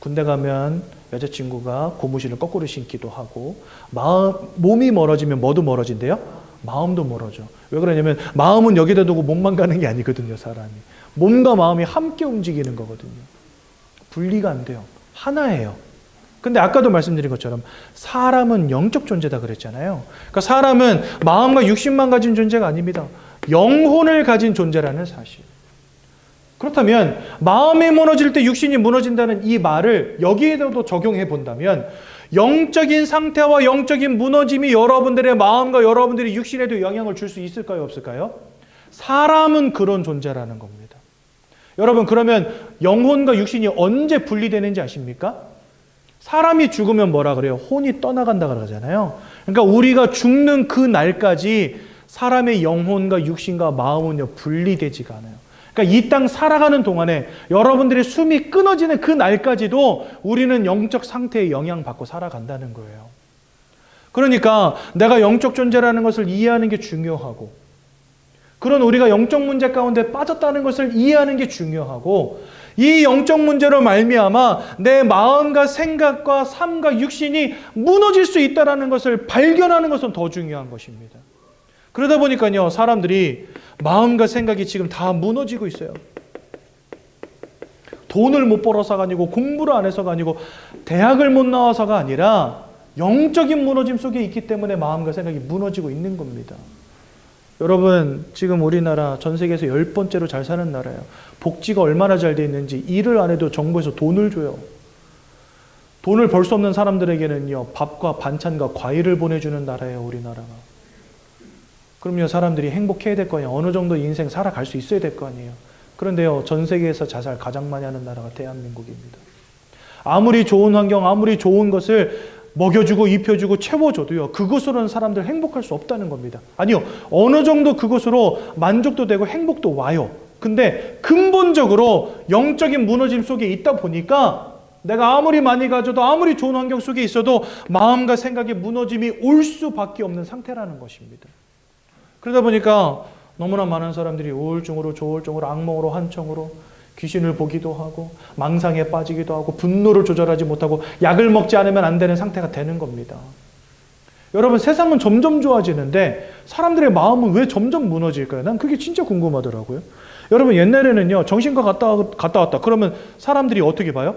군대 가면 여자친구가 고무신을 거꾸로 신기도 하고 몸이 멀어지면 뭐도 멀어진대요? 마음도 멀어져. 왜 그러냐면 마음은 여기다 두고 몸만 가는 게 아니거든요. 사람이. 몸과 마음이 함께 움직이는 거거든요. 분리가 안 돼요. 하나예요. 근데 아까도 말씀드린 것처럼 사람은 영적 존재다 그랬잖아요. 그러니까 사람은 마음과 육신만 가진 존재가 아닙니다. 영혼을 가진 존재라는 사실. 그렇다면 마음이 무너질 때 육신이 무너진다는 이 말을 여기에도 적용해 본다면 영적인 상태와 영적인 무너짐이 여러분들의 마음과 여러분들의 육신에도 영향을 줄 수 있을까요? 없을까요? 사람은 그런 존재라는 겁니다. 여러분 그러면 영혼과 육신이 언제 분리되는지 아십니까? 사람이 죽으면 뭐라 그래요? 혼이 떠나간다 그러잖아요. 그러니까 우리가 죽는 그 날까지 사람의 영혼과 육신과 마음은요 분리되지가 않아요. 그러니까 이 땅 살아가는 동안에 여러분들의 숨이 끊어지는 그 날까지도 우리는 영적 상태에 영향받고 살아간다는 거예요. 그러니까 내가 영적 존재라는 것을 이해하는 게 중요하고 그런 우리가 영적 문제 가운데 빠졌다는 것을 이해하는 게 중요하고 이 영적 문제로 말미암아 내 마음과 생각과 삶과 육신이 무너질 수 있다는 것을 발견하는 것은 더 중요한 것입니다. 그러다 보니까요 사람들이 마음과 생각이 지금 다 무너지고 있어요. 돈을 못 벌어서가 아니고 공부를 안 해서가 아니고 대학을 못 나와서가 아니라 영적인 무너짐 속에 있기 때문에 마음과 생각이 무너지고 있는 겁니다. 여러분 지금 우리나라 전 세계에서 10번째로 잘 사는 나라예요. 복지가 얼마나 잘 돼 있는지 일을 안 해도 정부에서 돈을 줘요. 돈을 벌 수 없는 사람들에게는요 밥과 반찬과 과일을 보내주는 나라예요. 우리나라가. 그럼요 사람들이 행복해야 될 거 아니에요. 어느 정도 인생 살아갈 수 있어야 될 거 아니에요. 그런데요 전 세계에서 자살 가장 많이 하는 나라가 대한민국입니다. 아무리 좋은 환경 아무리 좋은 것을 먹여주고 입혀주고 채워줘도요 그것으로는 사람들 행복할 수 없다는 겁니다. 아니요 어느 정도 그것으로 만족도 되고 행복도 와요. 근데 근본적으로 영적인 무너짐 속에 있다 보니까 내가 아무리 많이 가져도 아무리 좋은 환경 속에 있어도 마음과 생각의 무너짐이 올 수밖에 없는 상태라는 것입니다. 그러다 보니까 너무나 많은 사람들이 우울증으로 조울증으로 악몽으로 환청으로 귀신을 보기도 하고 망상에 빠지기도 하고 분노를 조절하지 못하고 약을 먹지 않으면 안 되는 상태가 되는 겁니다. 여러분 세상은 점점 좋아지는데 사람들의 마음은 왜 점점 무너질까요? 난 그게 진짜 궁금하더라고요. 여러분 옛날에는요 정신과 갔다 왔다 그러면 사람들이 어떻게 봐요?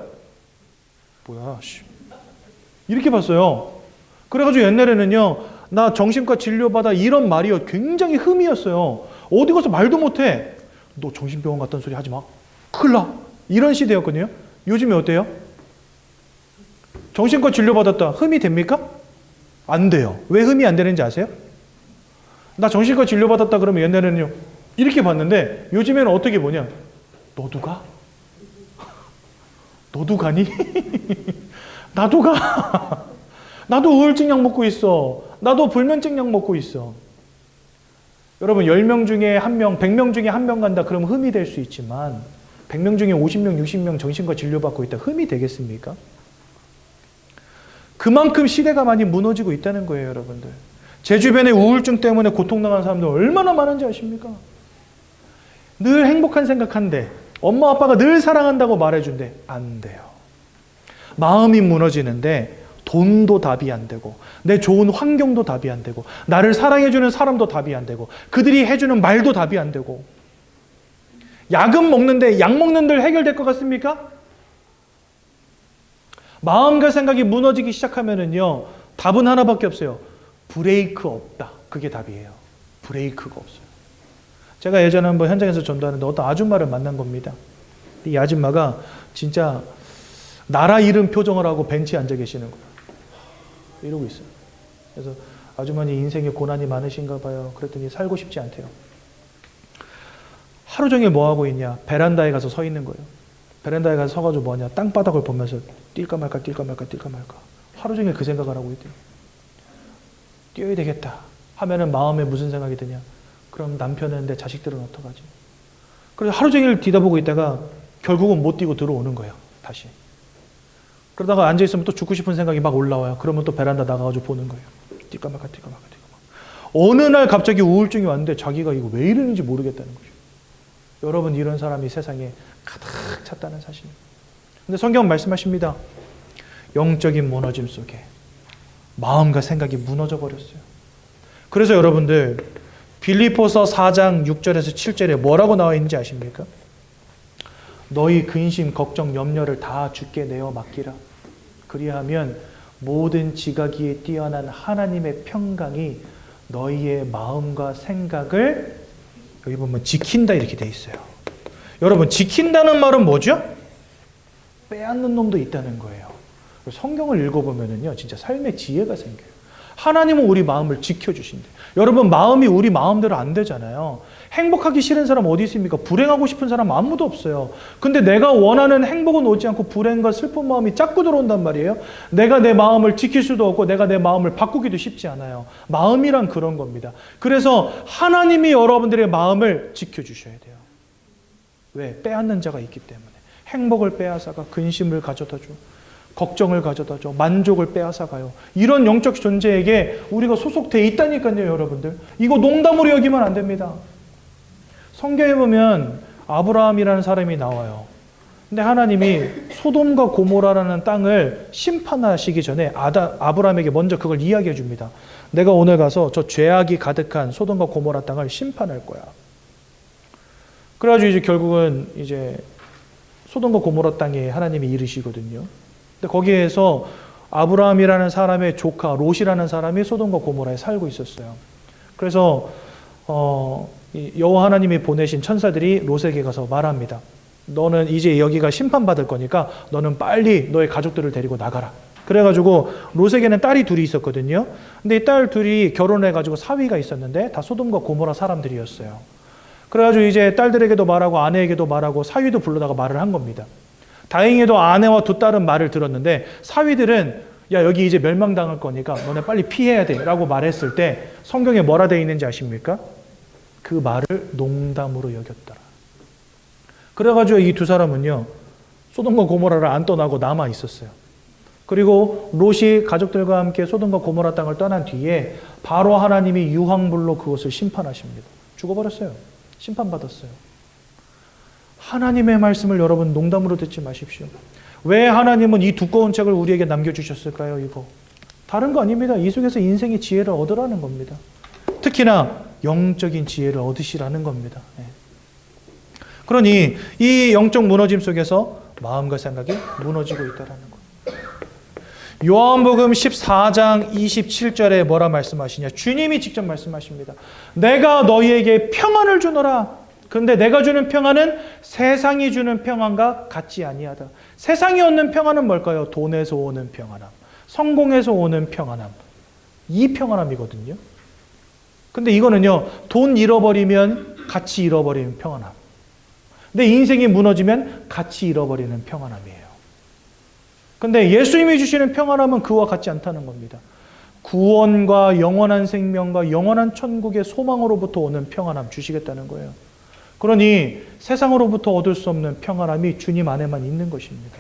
뭐야 이렇게 봤어요. 그래가지고 옛날에는요 나 정신과 진료받아 이런 말이요 굉장히 흠이었어요. 어디 가서 말도 못해. 너 정신병원 갔다는 소리 하지 마. 큰일 나. 이런 시대였거든요. 요즘에 어때요? 정신과 진료받았다. 흠이 됩니까? 안 돼요. 왜 흠이 안 되는지 아세요? 나 정신과 진료받았다 그러면 옛날에는요. 이렇게 봤는데 요즘에는 어떻게 보냐. 너도 가? 너도 가니? 나도 가. 나도 우울증 약 먹고 있어. 나도 불면증 약 먹고 있어. 여러분 10명 중에 1명, 100명 중에 1명 간다 그러면 흠이 될 수 있지만 100명 중에 50명, 60명 정신과 진료받고 있다. 흠이 되겠습니까? 그만큼 시대가 많이 무너지고 있다는 거예요, 여러분들. 제 주변에 우울증 때문에 고통당하는 사람들 얼마나 많은지 아십니까? 늘 행복한 생각한대. 엄마 아빠가 늘 사랑한다고 말해준대. 안 돼요. 마음이 무너지는데 돈도 답이 안 되고 내 좋은 환경도 답이 안 되고 나를 사랑해주는 사람도 답이 안 되고 그들이 해주는 말도 답이 안 되고 약은 먹는데 약 먹는 들 해결될 것 같습니까? 마음과 생각이 무너지기 시작하면은요 답은 하나밖에 없어요. 브레이크 없다. 그게 답이에요. 브레이크가 없어요. 제가 예전에 한번 현장에서 전도하는데 어떤 아줌마를 만난 겁니다. 이 아줌마가 진짜 나라 잃은 표정을 하고 벤치에 앉아 계시는 거예요. 이러고 있어요. 그래서 아주머니 인생에 고난이 많으신가 봐요. 그랬더니 살고 싶지 않대요. 하루 종일 뭐 하고 있냐? 베란다에 가서 서 있는 거예요. 베란다에 가서 서가지고 뭐하냐? 땅바닥을 보면서 뛸까 말까 뛸까 말까 뛸까 말까. 하루 종일 그 생각을 하고 있대요. 뛰어야 되겠다 하면은 마음에 무슨 생각이 드냐? 그럼 남편은 내 자식들은 어떡하지? 그래서 하루 종일 뒤다보고 있다가 결국은 못 뛰고 들어오는 거예요. 다시. 그러다가 앉아있으면 또 죽고 싶은 생각이 막 올라와요. 그러면 또 베란다 나가가지고 보는 거예요. 뛸까 말까 뛸까 말까 뛸까 말까. 어느 날 갑자기 우울증이 왔는데 자기가 이거 왜 이러는지 모르겠다는 거죠. 여러분, 이런 사람이 세상에 가득 찼다는 사실입니다. 근데 성경은 말씀하십니다. 영적인 무너짐 속에 마음과 생각이 무너져 버렸어요. 그래서 여러분들 빌립보서 4장 6절에서 7절에 뭐라고 나와 있는지 아십니까? 너희 근심, 걱정, 염려를 다 주께 내어 맡기라. 그리하면 모든 지각기에 뛰어난 하나님의 평강이 너희의 마음과 생각을 여기 보면 지킨다 이렇게 돼 있어요. 여러분, 지킨다는 말은 뭐죠? 빼앗는 놈도 있다는 거예요. 성경을 읽어보면은요, 진짜 삶의 지혜가 생겨요. 하나님은 우리 마음을 지켜주신대. 여러분, 마음이 우리 마음대로 안 되잖아요. 행복하기 싫은 사람 어디 있습니까? 불행하고 싶은 사람 아무도 없어요. 근데 내가 원하는 행복은 오지 않고 불행과 슬픈 마음이 자꾸 들어온단 말이에요. 내가 내 마음을 지킬 수도 없고 내가 내 마음을 바꾸기도 쉽지 않아요. 마음이란 그런 겁니다. 그래서 하나님이 여러분들의 마음을 지켜주셔야 돼요. 왜? 빼앗는 자가 있기 때문에. 행복을 빼앗아가 근심을 가져다 줘. 걱정을 가져다 줘. 만족을 빼앗아가요. 이런 영적 존재에게 우리가 소속되어 있다니까요, 여러분들. 이거 농담으로 여기면 안 됩니다. 성경에 보면 아브라함이라는 사람이 나와요. 근데 하나님이 소돔과 고모라라는 땅을 심판하시기 전에 아브라함에게 먼저 그걸 이야기해 줍니다. 내가 오늘 가서 저 죄악이 가득한 소돔과 고모라 땅을 심판할 거야. 그래가지고 이제 결국은 이제 소돔과 고모라 땅에 하나님이 이르시거든요. 근데 거기에서 아브라함이라는 사람의 조카 롯이라는 사람이 소돔과 고모라에 살고 있었어요. 그래서 여호와 하나님이 보내신 천사들이 롯에게 가서 말합니다. 너는 이제 여기가 심판받을 거니까 너는 빨리 너의 가족들을 데리고 나가라. 그래가지고 롯에게는 딸이 둘이 있었거든요. 근데 이 딸 둘이 결혼해가지고 사위가 있었는데 다 소돔과 고모라 사람들이었어요. 그래가지고 이제 딸들에게도 말하고 아내에게도 말하고 사위도 불러다가 말을 한 겁니다. 다행히도 아내와 두 딸은 말을 들었는데 사위들은 야, 여기 이제 멸망당할 거니까 너네 빨리 피해야 돼 라고 말했을 때 성경에 뭐라 되어 있는지 아십니까? 그 말을 농담으로 여겼더라. 그래가지고 이 두 사람은요, 소돔과 고모라를 안 떠나고 남아 있었어요. 그리고 롯이 가족들과 함께 소돔과 고모라 땅을 떠난 뒤에 바로 하나님이 유황불로 그것을 심판하십니다. 죽어버렸어요. 심판받았어요. 하나님의 말씀을 여러분 농담으로 듣지 마십시오. 왜 하나님은 이 두꺼운 책을 우리에게 남겨주셨을까요? 이거 다른 거 아닙니다. 이 속에서 인생의 지혜를 얻으라는 겁니다. 특히나 영적인 지혜를 얻으시라는 겁니다. 그러니 이 영적 무너짐 속에서 마음과 생각이 무너지고 있다는 거예요. 요한복음 14장 27절에 뭐라 말씀하시냐? 주님이 직접 말씀하십니다. 내가 너희에게 평안을 주노라. 그런데 내가 주는 평안은 세상이 주는 평안과 같지 아니하다. 세상이 얻는 평안은 뭘까요? 돈에서 오는 평안함, 성공에서 오는 평안함, 이 평안함이거든요. 근데 이거는요, 돈 잃어버리면 같이 잃어버리는 평안함, 내 인생이 무너지면 같이 잃어버리는 평안함이에요. 근데 예수님이 주시는 평안함은 그와 같지 않다는 겁니다. 구원과 영원한 생명과 영원한 천국의 소망으로부터 오는 평안함 주시겠다는 거예요. 그러니 세상으로부터 얻을 수 없는 평안함이 주님 안에만 있는 것입니다.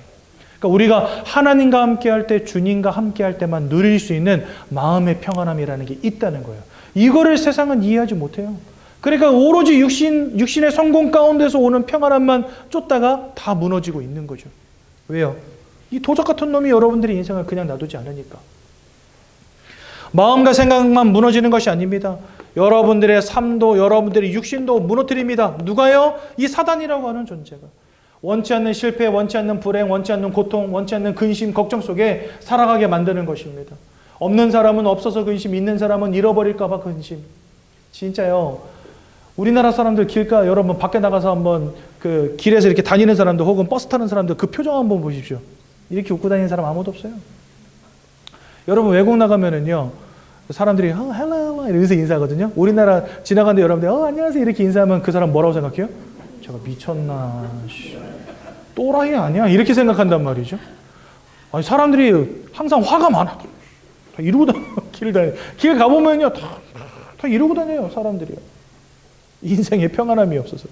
그러니까 우리가 하나님과 함께할 때, 주님과 함께할 때만 누릴 수 있는 마음의 평안함이라는 게 있다는 거예요. 이거를 세상은 이해하지 못해요. 그러니까 오로지 육신의 성공 가운데서 오는 평안함만 쫓다가 다 무너지고 있는 거죠. 왜요? 이 도적 같은 놈이 여러분들의 인생을 그냥 놔두지 않으니까. 마음과 생각만 무너지는 것이 아닙니다. 여러분들의 삶도, 여러분들의 육신도 무너뜨립니다. 누가요? 이 사단이라고 하는 존재가. 원치 않는 실패, 원치 않는 불행, 원치 않는 고통, 원치 않는 근심, 걱정 속에 살아가게 만드는 것입니다. 없는 사람은 없어서 근심, 있는 사람은 잃어버릴까 봐 근심. 진짜요. 우리나라 사람들 길가, 여러분 밖에 나가서 한번 그 길에서 이렇게 다니는 사람들 혹은 버스 타는 사람들 그 표정 한번 보십시오. 이렇게 웃고 다니는 사람 아무도 없어요. 여러분 외국 나가면은요, 사람들이 헬로 이러면서 인사하거든요. 우리나라 지나가는데 여러분들 안녕하세요 이렇게 인사하면 그 사람 뭐라고 생각해요? 제가 미쳤나, 또라이 아니야? 이렇게 생각한단 말이죠. 아니, 사람들이 항상 화가 많아. 다 이러고 다녀요. 길 가보면요, 다 이러고 다녀요, 사람들이요. 인생에 평안함이 없어서.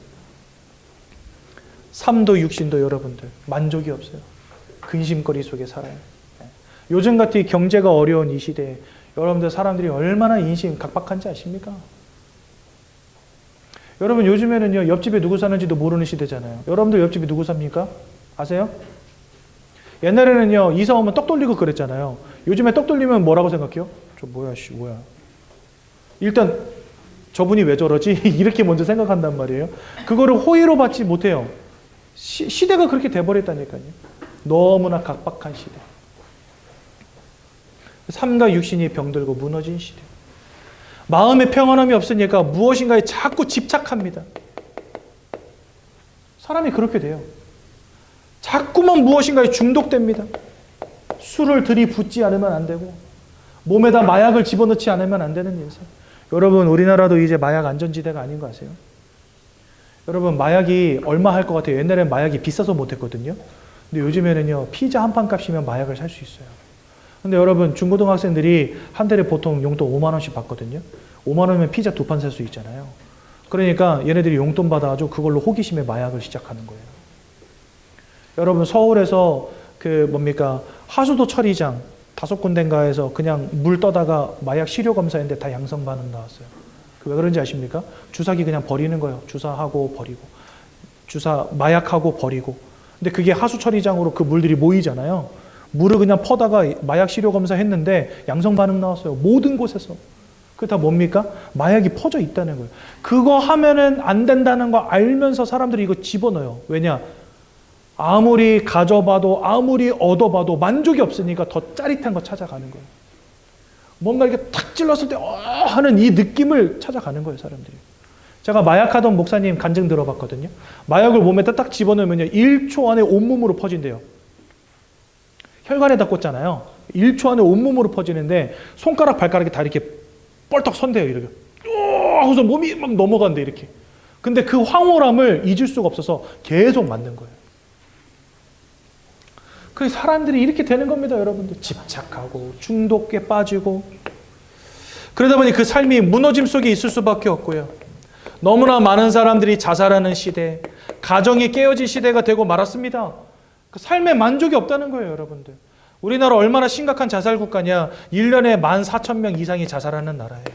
삶도 육신도 여러분들 만족이 없어요. 근심거리 속에 살아요. 요즘 같이 경제가 어려운 이 시대에 여러분들 사람들이 얼마나 인심 각박한지 아십니까? 여러분 요즘에는요, 옆집에 누구 사는지도 모르는 시대잖아요. 여러분들 옆집에 누구 삽니까? 아세요? 옛날에는요, 이사 오면 떡 돌리고 그랬잖아요. 요즘에 떡 돌리면 뭐라고 생각해요? 저 뭐야, 뭐야. 일단 저분이 왜 저러지? 이렇게 먼저 생각한단 말이에요. 그거를 호의로 받지 못해요. 시대가 그렇게 돼버렸다니까요. 너무나 각박한 시대. 삶과 육신이 병들고 무너진 시대. 마음의 평안함이 없으니까 무엇인가에 자꾸 집착합니다. 사람이 그렇게 돼요. 자꾸만 무엇인가에 중독됩니다. 술을 들이붓지 않으면 안 되고 몸에다 마약을 집어넣지 않으면 안 되는 인생. 여러분 우리나라도 이제 마약 안전지대가 아닌 거 아세요? 여러분 마약이 얼마 할 것 같아요? 옛날엔 마약이 비싸서 못했거든요. 근데 요즘에는요, 피자 한 판 값이면 마약을 살 수 있어요. 근데 여러분 중고등학생들이 한 달에 보통 용돈 5만 원씩 받거든요. 5만 원이면 피자 2판 살 수 있잖아요. 그러니까 얘네들이 용돈 받아가지고 그걸로 호기심에 마약을 시작하는 거예요. 여러분 서울에서 하수도 처리장 5군데인가에서 그냥 물 떠다가 마약 시료 검사했는데 다 양성 반응 나왔어요. 왜 그런지 아십니까? 주사기 그냥 버리는 거예요. 주사하고 버리고 마약하고 버리고. 근데 그게 하수 처리장으로 그 물들이 모이잖아요. 물을 그냥 퍼다가 마약 시료 검사했는데 양성 반응 나왔어요. 모든 곳에서. 그게 다 뭡니까? 마약이 퍼져 있다는 거예요. 그거 하면은 안 된다는 거 알면서 사람들이 이거 집어넣어요. 왜냐? 아무리 가져봐도 아무리 얻어봐도 만족이 없으니까 더 짜릿한 거 찾아가는 거예요. 뭔가 이렇게 탁 찔렀을 때 하는 이 느낌을 찾아가는 거예요, 사람들이. 제가 마약하던 목사님 간증 들어봤거든요. 마약을 몸에다 딱 집어넣으면요, 1초 안에 온몸으로 퍼진대요. 혈관에다 꽂잖아요. 1초 안에 온몸으로 퍼지는데 손가락, 발가락이 다 이렇게 뻘떡 선대요, 이렇게. 하고서 몸이 막 넘어간대, 이렇게. 근데 그 황홀함을 잊을 수가 없어서 계속 맞는 거예요. 그래서 사람들이 이렇게 되는 겁니다, 여러분들. 집착하고 중독에 빠지고. 그러다 보니 그 삶이 무너짐 속에 있을 수밖에 없고요. 너무나 많은 사람들이 자살하는 시대, 가정이 깨어진 시대가 되고 말았습니다. 그 삶에 만족이 없다는 거예요, 여러분들. 우리나라 얼마나 심각한 자살 국가냐. 1년에 14,000명 이상이 자살하는 나라예요.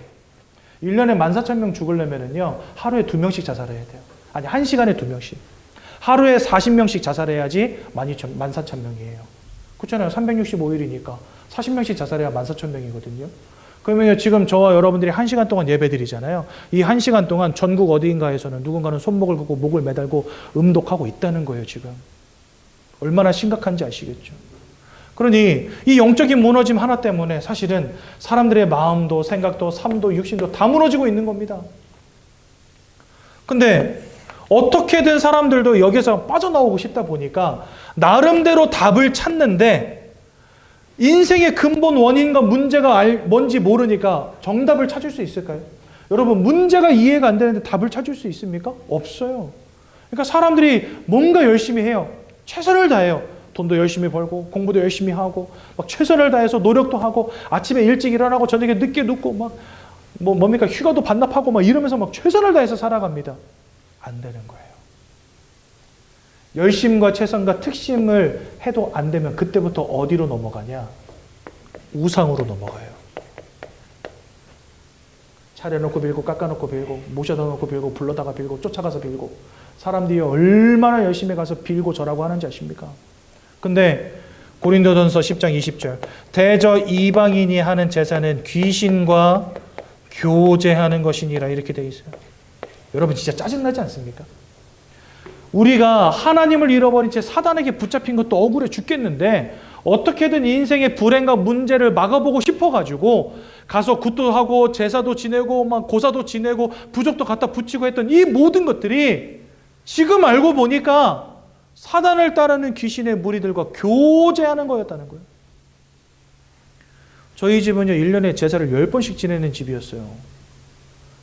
1년에 14,000명 죽으려면요, 하루에 2명씩 자살해야 돼요. 아니, 1시간에 2명씩. 하루에 40명씩 자살해야지 14,000명이에요. 그렇잖아요. 365일이니까 40명씩 자살해야 14,000명이거든요. 그러면 지금 저와 여러분들이 1시간 동안 예배 드리잖아요. 이 1시간 동안 전국 어디인가에서는 누군가는 손목을 긋고 목을 매달고 음독하고 있다는 거예요, 지금. 얼마나 심각한지 아시겠죠? 그러니 이 영적인 무너짐 하나 때문에 사실은 사람들의 마음도 생각도 삶도 육신도 다 무너지고 있는 겁니다. 근데 어떻게든 사람들도 여기서 빠져나오고 싶다 보니까 나름대로 답을 찾는데 인생의 근본 원인과 문제가 뭔지 모르니까 정답을 찾을 수 있을까요? 여러분 문제가 이해가 안 되는데 답을 찾을 수 있습니까? 없어요. 그러니까 사람들이 뭔가 열심히 해요. 최선을 다해요. 돈도 열심히 벌고 공부도 열심히 하고 막 최선을 다해서 노력도 하고 아침에 일찍 일어나고 저녁에 늦게 눕고 막 뭡니까 휴가도 반납하고 막 이러면서 막 최선을 다해서 살아갑니다. 안 되는 거예요. 열심과 최선과 특심을 해도 안 되면 그때부터 어디로 넘어가냐? 우상으로 넘어가요. 차려놓고 빌고 깎아놓고 빌고 모셔다 놓고 빌고 불러다가 빌고 쫓아가서 빌고 사람들이 얼마나 열심히 가서 빌고 저라고 하는지 아십니까? 근데 고린도전서 10장 20절 대저 이방인이 하는 제사는 귀신과 교제하는 것이니라 이렇게 돼 있어요. 여러분 진짜 짜증나지 않습니까? 우리가 하나님을 잃어버린 채 사단에게 붙잡힌 것도 억울해 죽겠는데 어떻게든 인생의 불행과 문제를 막아보고 싶어가지고 가서 굿도 하고 제사도 지내고 막 고사도 지내고 부적도 갖다 붙이고 했던 이 모든 것들이 지금 알고 보니까 사단을 따르는 귀신의 무리들과 교제하는 거였다는 거예요. 저희 집은요, 1년에 제사를 10번씩 지내는 집이었어요.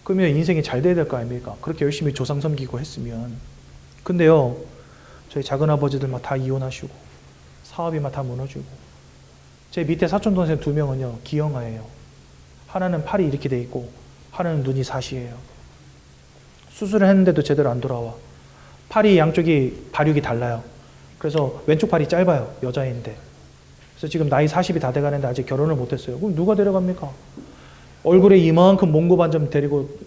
그러면 인생이 잘 돼야 될 거 아닙니까? 그렇게 열심히 조상 섬기고 했으면. 근데요, 저희 작은아버지들 막 다 이혼하시고, 사업이 막 다 무너지고, 제 밑에 사촌동생 2명은요, 기형아예요. 하나는 팔이 이렇게 돼 있고, 하나는 눈이 사시예요. 수술을 했는데도 제대로 안 돌아와. 팔이 양쪽이 발육이 달라요. 그래서 왼쪽 팔이 짧아요. 여자인데. 그래서 지금 나이 40이 다 돼가는데 아직 결혼을 못했어요. 그럼 누가 데려갑니까? 얼굴에 이만큼 몽고 반점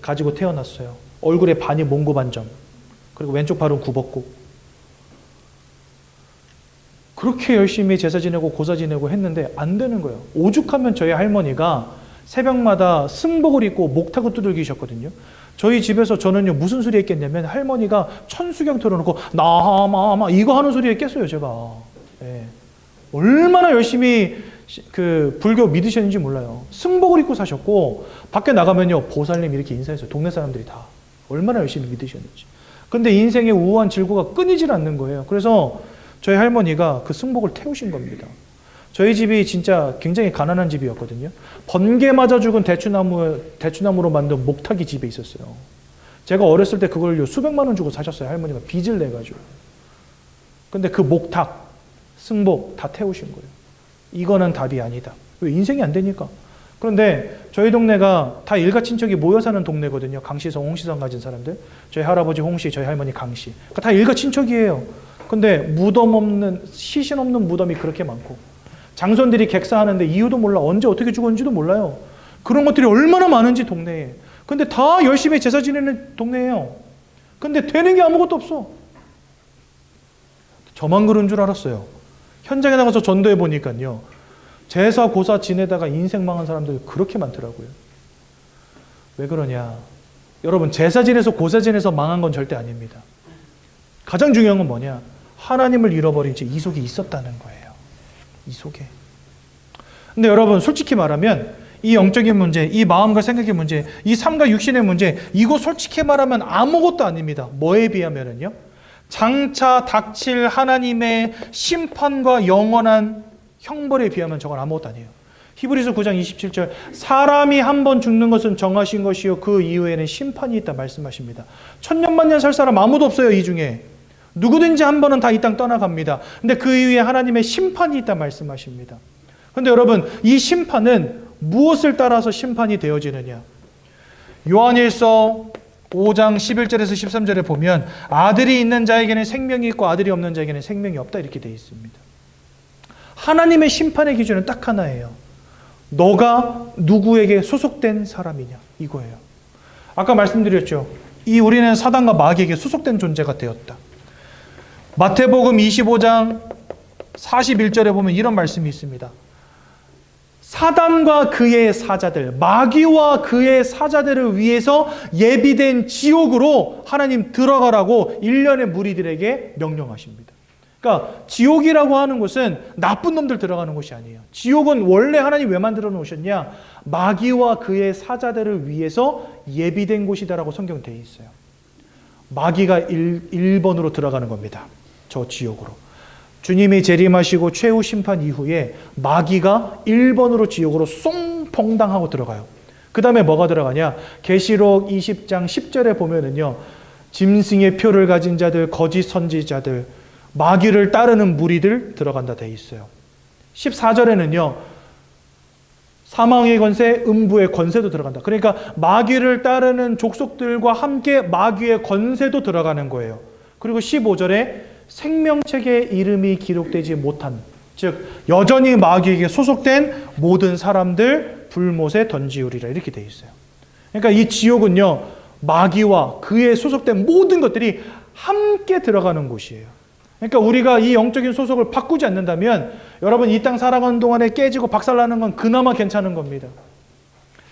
가지고 태어났어요. 얼굴에 반이 몽고 반점. 그리고 왼쪽 팔은 굽었고. 그렇게 열심히 제사 지내고 고사 지내고 했는데 안 되는 거예요. 오죽하면 저희 할머니가 새벽마다 승복을 입고 목탁을 두들기셨거든요. 저희 집에서 저는요, 무슨 소리에 깼냐면 할머니가 천수경 틀어놓고 나마마 이거 하는 소리에 깼어요, 제가. 예. 얼마나 열심히 그 불교 믿으셨는지 몰라요. 승복을 입고 사셨고 밖에 나가면요, 보살님 이렇게 인사했어요. 동네 사람들이 다. 얼마나 열심히 믿으셨는지. 근데 인생의 우한 질고가 끊이질 않는 거예요. 그래서 저희 할머니가 그 승복을 태우신 겁니다. 저희 집이 진짜 굉장히 가난한 집이었거든요. 번개 맞아 죽은 대추나무로 만든 목탁이 집에 있었어요. 제가 어렸을 때 그걸요, 수백만 원 주고 사셨어요. 할머니가 빚을 내가지고. 근데 그 목탁, 승복 다 태우신 거예요. 이거는 답이 아니다. 왜? 인생이 안 되니까. 그런데 저희 동네가 다 일가 친척이 모여 사는 동네거든요. 강씨성, 홍씨성 가진 사람들. 저희 할아버지 홍씨, 저희 할머니 강씨. 그러니까 다 일가 친척이에요. 근데 무덤 없는, 시신 없는 무덤이 그렇게 많고, 장손들이 객사하는데 이유도 몰라, 언제 어떻게 죽었는지도 몰라요. 그런 것들이 얼마나 많은지 동네에. 근데 다 열심히 제사 지내는 동네예요. 근데 되는 게 아무것도 없어. 저만 그런 줄 알았어요. 현장에 나가서 전도해 보니까요, 제사 고사 지내다가 인생 망한 사람들이 그렇게 많더라고요. 왜 그러냐? 여러분, 제사 지내서 고사 지내서 망한 건 절대 아닙니다. 가장 중요한 건 뭐냐? 하나님을 잃어버린 채 이 속에 있었다는 거예요. 이 속에. 근데 여러분, 솔직히 말하면 이 영적인 문제, 이 마음과 생각의 문제, 이 삶과 육신의 문제, 이거 솔직히 말하면 아무것도 아닙니다. 뭐에 비하면은요? 장차 닥칠 하나님의 심판과 영원한 형벌에 비하면 저건 아무것도 아니에요. 히브리서 9장 27절, 사람이 한 번 죽는 것은 정하신 것이요 그 이후에는 심판이 있다 말씀하십니다. 천년만년 살 사람 아무도 없어요. 이 중에 누구든지 한 번은 다 이 땅 떠나갑니다. 근데 그 이후에 하나님의 심판이 있다 말씀하십니다. 근데 여러분, 이 심판은 무엇을 따라서 심판이 되어지느냐? 요한일서 5장 11절에서 13절에 보면 아들이 있는 자에게는 생명이 있고 아들이 없는 자에게는 생명이 없다 이렇게 되어 있습니다. 하나님의 심판의 기준은 딱 하나예요. 너가 누구에게 소속된 사람이냐, 이거예요. 아까 말씀드렸죠. 우리는 사단과 마귀에게 소속된 존재가 되었다. 마태복음 25장 41절에 보면 이런 말씀이 있습니다. 사단과 그의 사자들, 마귀와 그의 사자들을 위해서 예비된 지옥으로 하나님 들어가라고 일련의 무리들에게 명령하십니다. 그러니까 지옥이라고 하는 곳은 나쁜 놈들 들어가는 곳이 아니에요. 지옥은 원래 하나님 왜 만들어 놓으셨냐? 마귀와 그의 사자들을 위해서 예비된 곳이다라고 성경 되어 있어요. 마귀가 1번으로 들어가는 겁니다. 저 지옥으로. 주님이 재림하시고 최후 심판 이후에 마귀가 1번으로 지옥으로 쏭펑당하고 들어가요. 그 다음에 뭐가 들어가냐? 계시록 20장 10절에 보면은요, 짐승의 표를 가진 자들, 거짓 선지자들, 마귀를 따르는 무리들 들어간다 돼 있어요. 14절에는요, 사망의 권세, 음부의 권세도 들어간다. 그러니까 마귀를 따르는 족속들과 함께 마귀의 권세도 들어가는 거예요. 그리고 15절에 생명책에 이름이 기록되지 못한, 즉 여전히 마귀에게 소속된 모든 사람들 불못에 던지우리라 이렇게 돼 있어요. 그러니까 이 지옥은요, 마귀와 그의 소속된 모든 것들이 함께 들어가는 곳이에요. 그러니까 우리가 이 영적인 소속을 바꾸지 않는다면 여러분, 이 땅 살아가는 동안에 깨지고 박살나는 건 그나마 괜찮은 겁니다.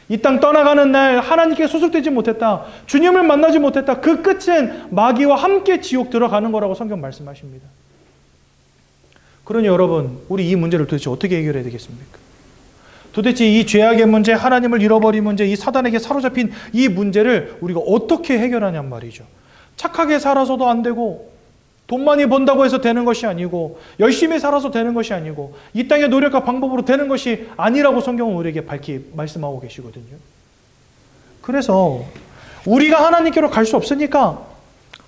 이 땅 떠나가는 날 하나님께 소속되지 못했다, 주님을 만나지 못했다, 그 끝은 마귀와 함께 지옥 들어가는 거라고 성경 말씀하십니다. 그러니 여러분, 우리 이 문제를 도대체 어떻게 해결해야 되겠습니까? 도대체 이 죄악의 문제, 하나님을 잃어버린 문제, 이 사단에게 사로잡힌 이 문제를 우리가 어떻게 해결하냔 말이죠. 착하게 살아서도 안 되고, 돈 많이 번다고 해서 되는 것이 아니고 열심히 살아서 되는 것이 아니고 이 땅의 노력과 방법으로 되는 것이 아니라고 성경은 우리에게 밝히 말씀하고 계시거든요. 그래서 우리가 하나님께로 갈 수 없으니까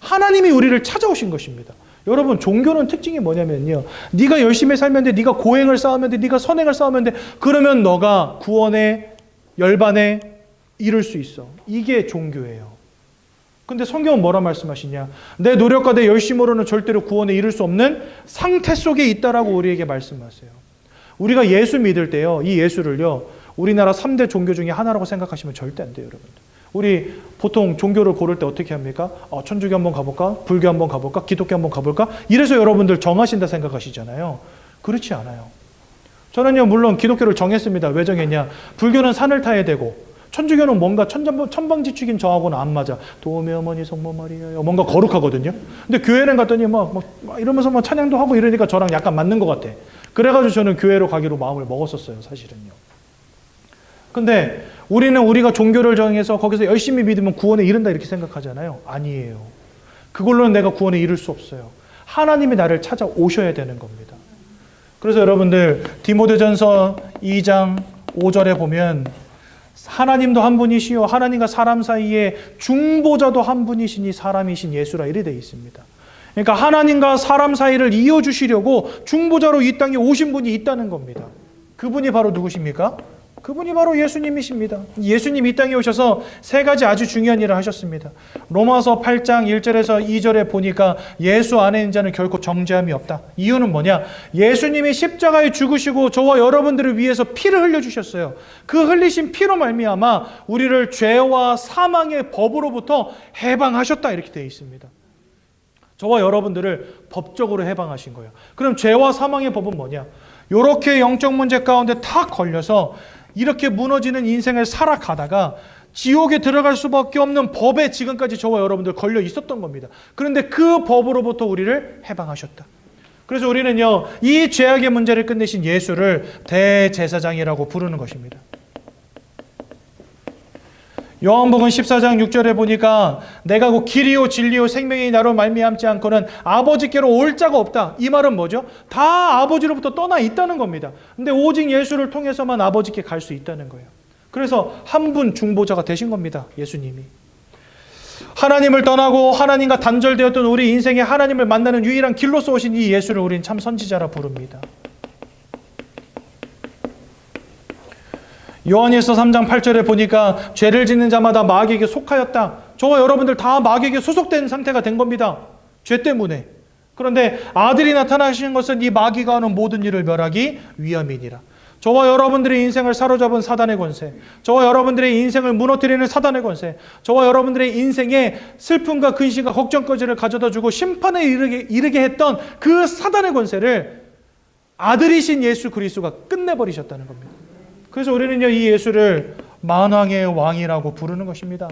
하나님이 우리를 찾아오신 것입니다. 여러분, 종교는 특징이 뭐냐면요, 네가 열심히 살면 돼, 네가 고행을 쌓으면 돼, 네가 선행을 쌓으면 돼, 그러면 너가 구원의 열반에 이를 수 있어. 이게 종교예요. 근데 성경은 뭐라 말씀하시냐? 내 노력과 내 열심으로는 절대로 구원에 이를 수 없는 상태 속에 있다라고 우리에게 말씀하세요. 우리가 예수 믿을 때요, 이 예수를요, 우리나라 3대 종교 중에 하나라고 생각하시면 절대 안 돼요, 여러분들. 우리 보통 종교를 고를 때 어떻게 합니까? 천주교 한번 가볼까? 불교 한번 가볼까? 기독교 한번 가볼까? 이래서 여러분들 정하신다 생각하시잖아요. 그렇지 않아요. 저는요, 물론 기독교를 정했습니다. 왜 정했냐? 불교는 산을 타야 되고, 천주교는 뭔가 천방지축인 저하고는 안 맞아. 도우미 어머니 성모 마리아요. 뭔가 거룩하거든요. 근데 교회는 갔더니 막 이러면서 막 찬양도 하고 이러니까 저랑 약간 맞는 것 같아. 그래가지고 저는 교회로 가기로 마음을 먹었었어요, 사실은요. 근데 우리가 종교를 정해서 거기서 열심히 믿으면 구원에 이른다 이렇게 생각하잖아요. 아니에요. 그걸로는 내가 구원에 이를 수 없어요. 하나님이 나를 찾아오셔야 되는 겁니다. 그래서 여러분들 디모데전서 2장 5절에 보면 하나님도 한 분이시요 하나님과 사람 사이에 중보자도 한 분이시니 사람이신 예수라 이래 되어 있습니다. 그러니까 하나님과 사람 사이를 이어주시려고 중보자로 이 땅에 오신 분이 있다는 겁니다. 그분이 바로 누구십니까? 그분이 바로 예수님이십니다. 예수님 이 땅에 오셔서 세 가지 아주 중요한 일을 하셨습니다. 로마서 8장 1절에서 2절에 보니까 예수 안에 있는 자는 결코 정죄함이 없다. 이유는 뭐냐? 예수님이 십자가에 죽으시고 저와 여러분들을 위해서 피를 흘려주셨어요. 그 흘리신 피로 말미암아 우리를 죄와 사망의 법으로부터 해방하셨다 이렇게 되어 있습니다. 저와 여러분들을 법적으로 해방하신 거예요. 그럼 죄와 사망의 법은 뭐냐? 이렇게 영적 문제 가운데 탁 걸려서 이렇게 무너지는 인생을 살아가다가 지옥에 들어갈 수밖에 없는 법에 지금까지 저와 여러분들 걸려 있었던 겁니다. 그런데 그 법으로부터 우리를 해방하셨다. 그래서 우리는요, 이 죄악의 문제를 끝내신 예수를 대제사장이라고 부르는 것입니다. 요한복음 14장 6절에 보니까 내가 곧 길이요 진리요 생명이 나로 말미암지 않고는 아버지께로 올 자가 없다. 이 말은 뭐죠? 다 아버지로부터 떠나 있다는 겁니다. 근데 오직 예수를 통해서만 아버지께 갈 수 있다는 거예요. 그래서 한 분 중보자가 되신 겁니다. 예수님이. 하나님을 떠나고 하나님과 단절되었던 우리 인생에 하나님을 만나는 유일한 길로서 오신 이 예수를 우린 참 선지자라 부릅니다. 요한일서 3장 8절에 보니까 죄를 짓는 자마다 마귀에게 속하였다. 저와 여러분들 다 마귀에게 소속된 상태가 된 겁니다. 죄 때문에. 그런데 아들이 나타나신 것은 이 마귀가 하는 모든 일을 멸하기 위함이니라. 저와 여러분들의 인생을 사로잡은 사단의 권세, 저와 여러분들의 인생을 무너뜨리는 사단의 권세, 저와 여러분들의 인생에 슬픔과 근심과 걱정거리를 가져다주고 심판에 이르게 했던 그 사단의 권세를 아들이신 예수 그리스도가 끝내버리셨다는 겁니다. 그래서 우리는요, 이 예수를 만왕의 왕이라고 부르는 것입니다.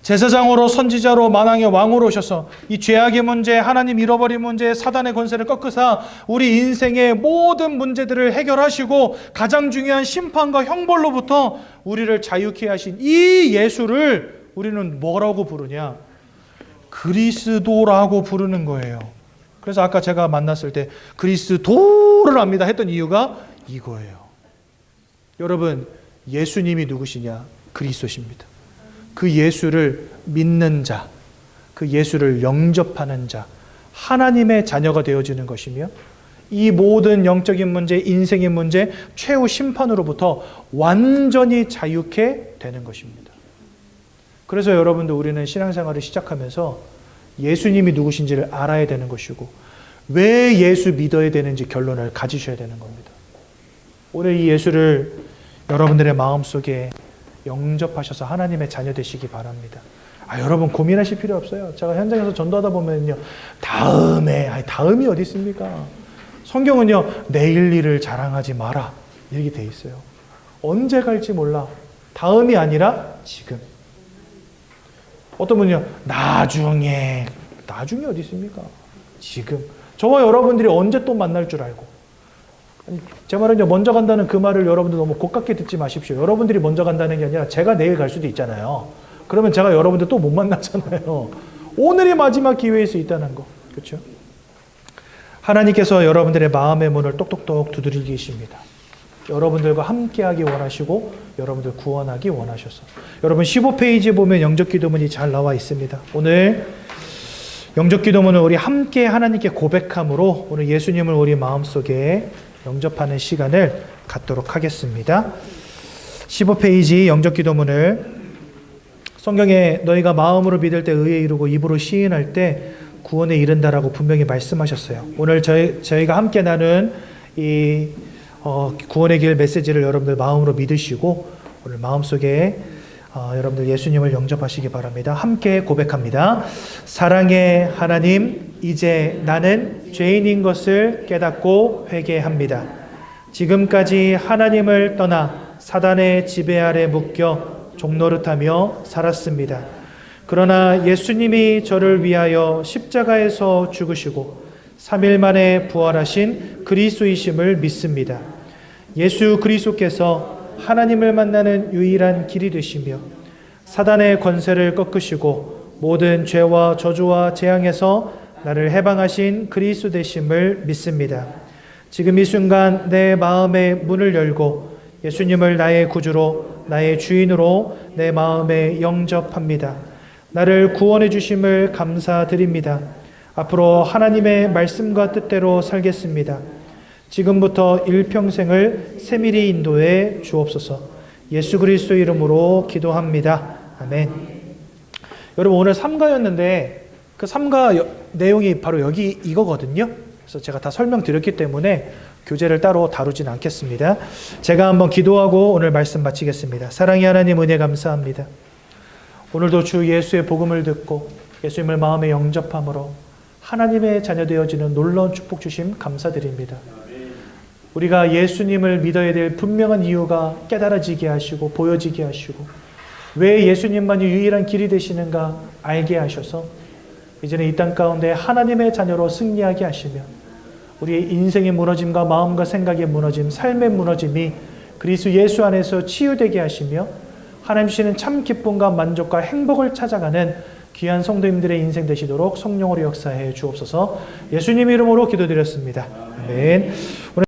제사장으로 선지자로 만왕의 왕으로 오셔서 이 죄악의 문제, 하나님 잃어버린 문제, 사단의 권세를 꺾으사 우리 인생의 모든 문제들을 해결하시고 가장 중요한 심판과 형벌로부터 우리를 자유케 하신 이 예수를 우리는 뭐라고 부르냐? 그리스도라고 부르는 거예요. 그래서 아까 제가 만났을 때 그리스도를 압니다 했던 이유가 이거예요. 여러분, 예수님이 누구시냐? 그리스도십니다. 그 예수를 믿는 자, 그 예수를 영접하는 자, 하나님의 자녀가 되어지는 것이며 이 모든 영적인 문제, 인생의 문제, 최후 심판으로부터 완전히 자유케 되는 것입니다. 그래서 여러분들 우리는 신앙생활을 시작하면서 예수님이 누구신지를 알아야 되는 것이고 왜 예수 믿어야 되는지 결론을 가지셔야 되는 겁니다. 오늘 이 예수를 여러분들의 마음속에 영접하셔서 하나님의 자녀 되시기 바랍니다. 여러분 고민하실 필요 없어요. 제가 현장에서 전도하다 보면요, 다음이 어디 있습니까? 성경은요, 내일 일을 자랑하지 마라 이렇게 돼 있어요. 언제 갈지 몰라. 다음이 아니라 지금. 어떤 분은요, 나중에 어디 있습니까? 지금. 저와 여러분들이 언제 또 만날 줄 알고. 제 말은요, 먼저 간다는 그 말을 여러분들 너무 고깝게 듣지 마십시오. 여러분들이 먼저 간다는 게 아니라 제가 내일 갈 수도 있잖아요. 그러면 제가 여러분들 또 못 만나잖아요. 오늘이 마지막 기회일 수 있다는 거. 그렇죠? 하나님께서 여러분들의 마음의 문을 똑똑똑 두드리고 계십니다. 여러분들과 함께하기 원하시고 여러분들 구원하기 원하셔서. 여러분 15페이지에 보면 영접기도문이 잘 나와 있습니다. 오늘 영접기도문을 우리 함께 하나님께 고백함으로 오늘 예수님을 우리 마음속에 영접하는 시간을 갖도록 하겠습니다. 15페이지 영접기도문을 성경에 너희가 마음으로 믿을 때 의에 이르고 입으로 시인할 때 구원에 이른다라고 분명히 말씀하셨어요. 오늘 저희가 함께 나눈 이 구원의 길 메시지를 여러분들 마음으로 믿으시고 오늘 마음속에 여러분들 예수님을 영접하시기 바랍니다. 함께 고백합니다. 사랑의 하나님, 이제 나는 죄인인 것을 깨닫고 회개합니다. 지금까지 하나님을 떠나 사단의 지배 아래 묶여 종노릇하며 살았습니다. 그러나 예수님이 저를 위하여 십자가에서 죽으시고 3일 만에 부활하신 그리스도이심을 믿습니다. 예수 그리스도께서 하나님을 만나는 유일한 길이 되시며 사단의 권세를 꺾으시고 모든 죄와 저주와 재앙에서 나를 해방하신 그리스도 되심을 믿습니다. 지금 이 순간 내 마음의 문을 열고 예수님을 나의 구주로 나의 주인으로 내 마음에 영접합니다. 나를 구원해 주심을 감사드립니다. 앞으로 하나님의 말씀과 뜻대로 살겠습니다. 지금부터 일평생을 세밀히 인도해 주옵소서. 예수 그리스도 이름으로 기도합니다. 아멘. 여러분 오늘 삼가였는데 그 삼가 내용이 바로 여기 이거거든요. 그래서 제가 다 설명드렸기 때문에 교재를 따로 다루진 않겠습니다. 제가 한번 기도하고 오늘 말씀 마치겠습니다. 사랑의 하나님 은혜 감사합니다. 오늘도 주 예수의 복음을 듣고 예수님을 마음에 영접함으로 하나님의 자녀 되어지는 놀라운 축복 주심 감사드립니다. 우리가 예수님을 믿어야 될 분명한 이유가 깨달아지게 하시고 보여지게 하시고 왜 예수님만이 유일한 길이 되시는가 알게 하셔서 이제는 이 땅 가운데 하나님의 자녀로 승리하게 하시며 우리의 인생의 무너짐과 마음과 생각의 무너짐, 삶의 무너짐이 그리스도 예수 안에서 치유되게 하시며 하나님 주시는 참 기쁨과 만족과 행복을 찾아가는 귀한 성도님들의 인생 되시도록 성령으로 역사해 주옵소서. 예수님 이름으로 기도드렸습니다. 아멘.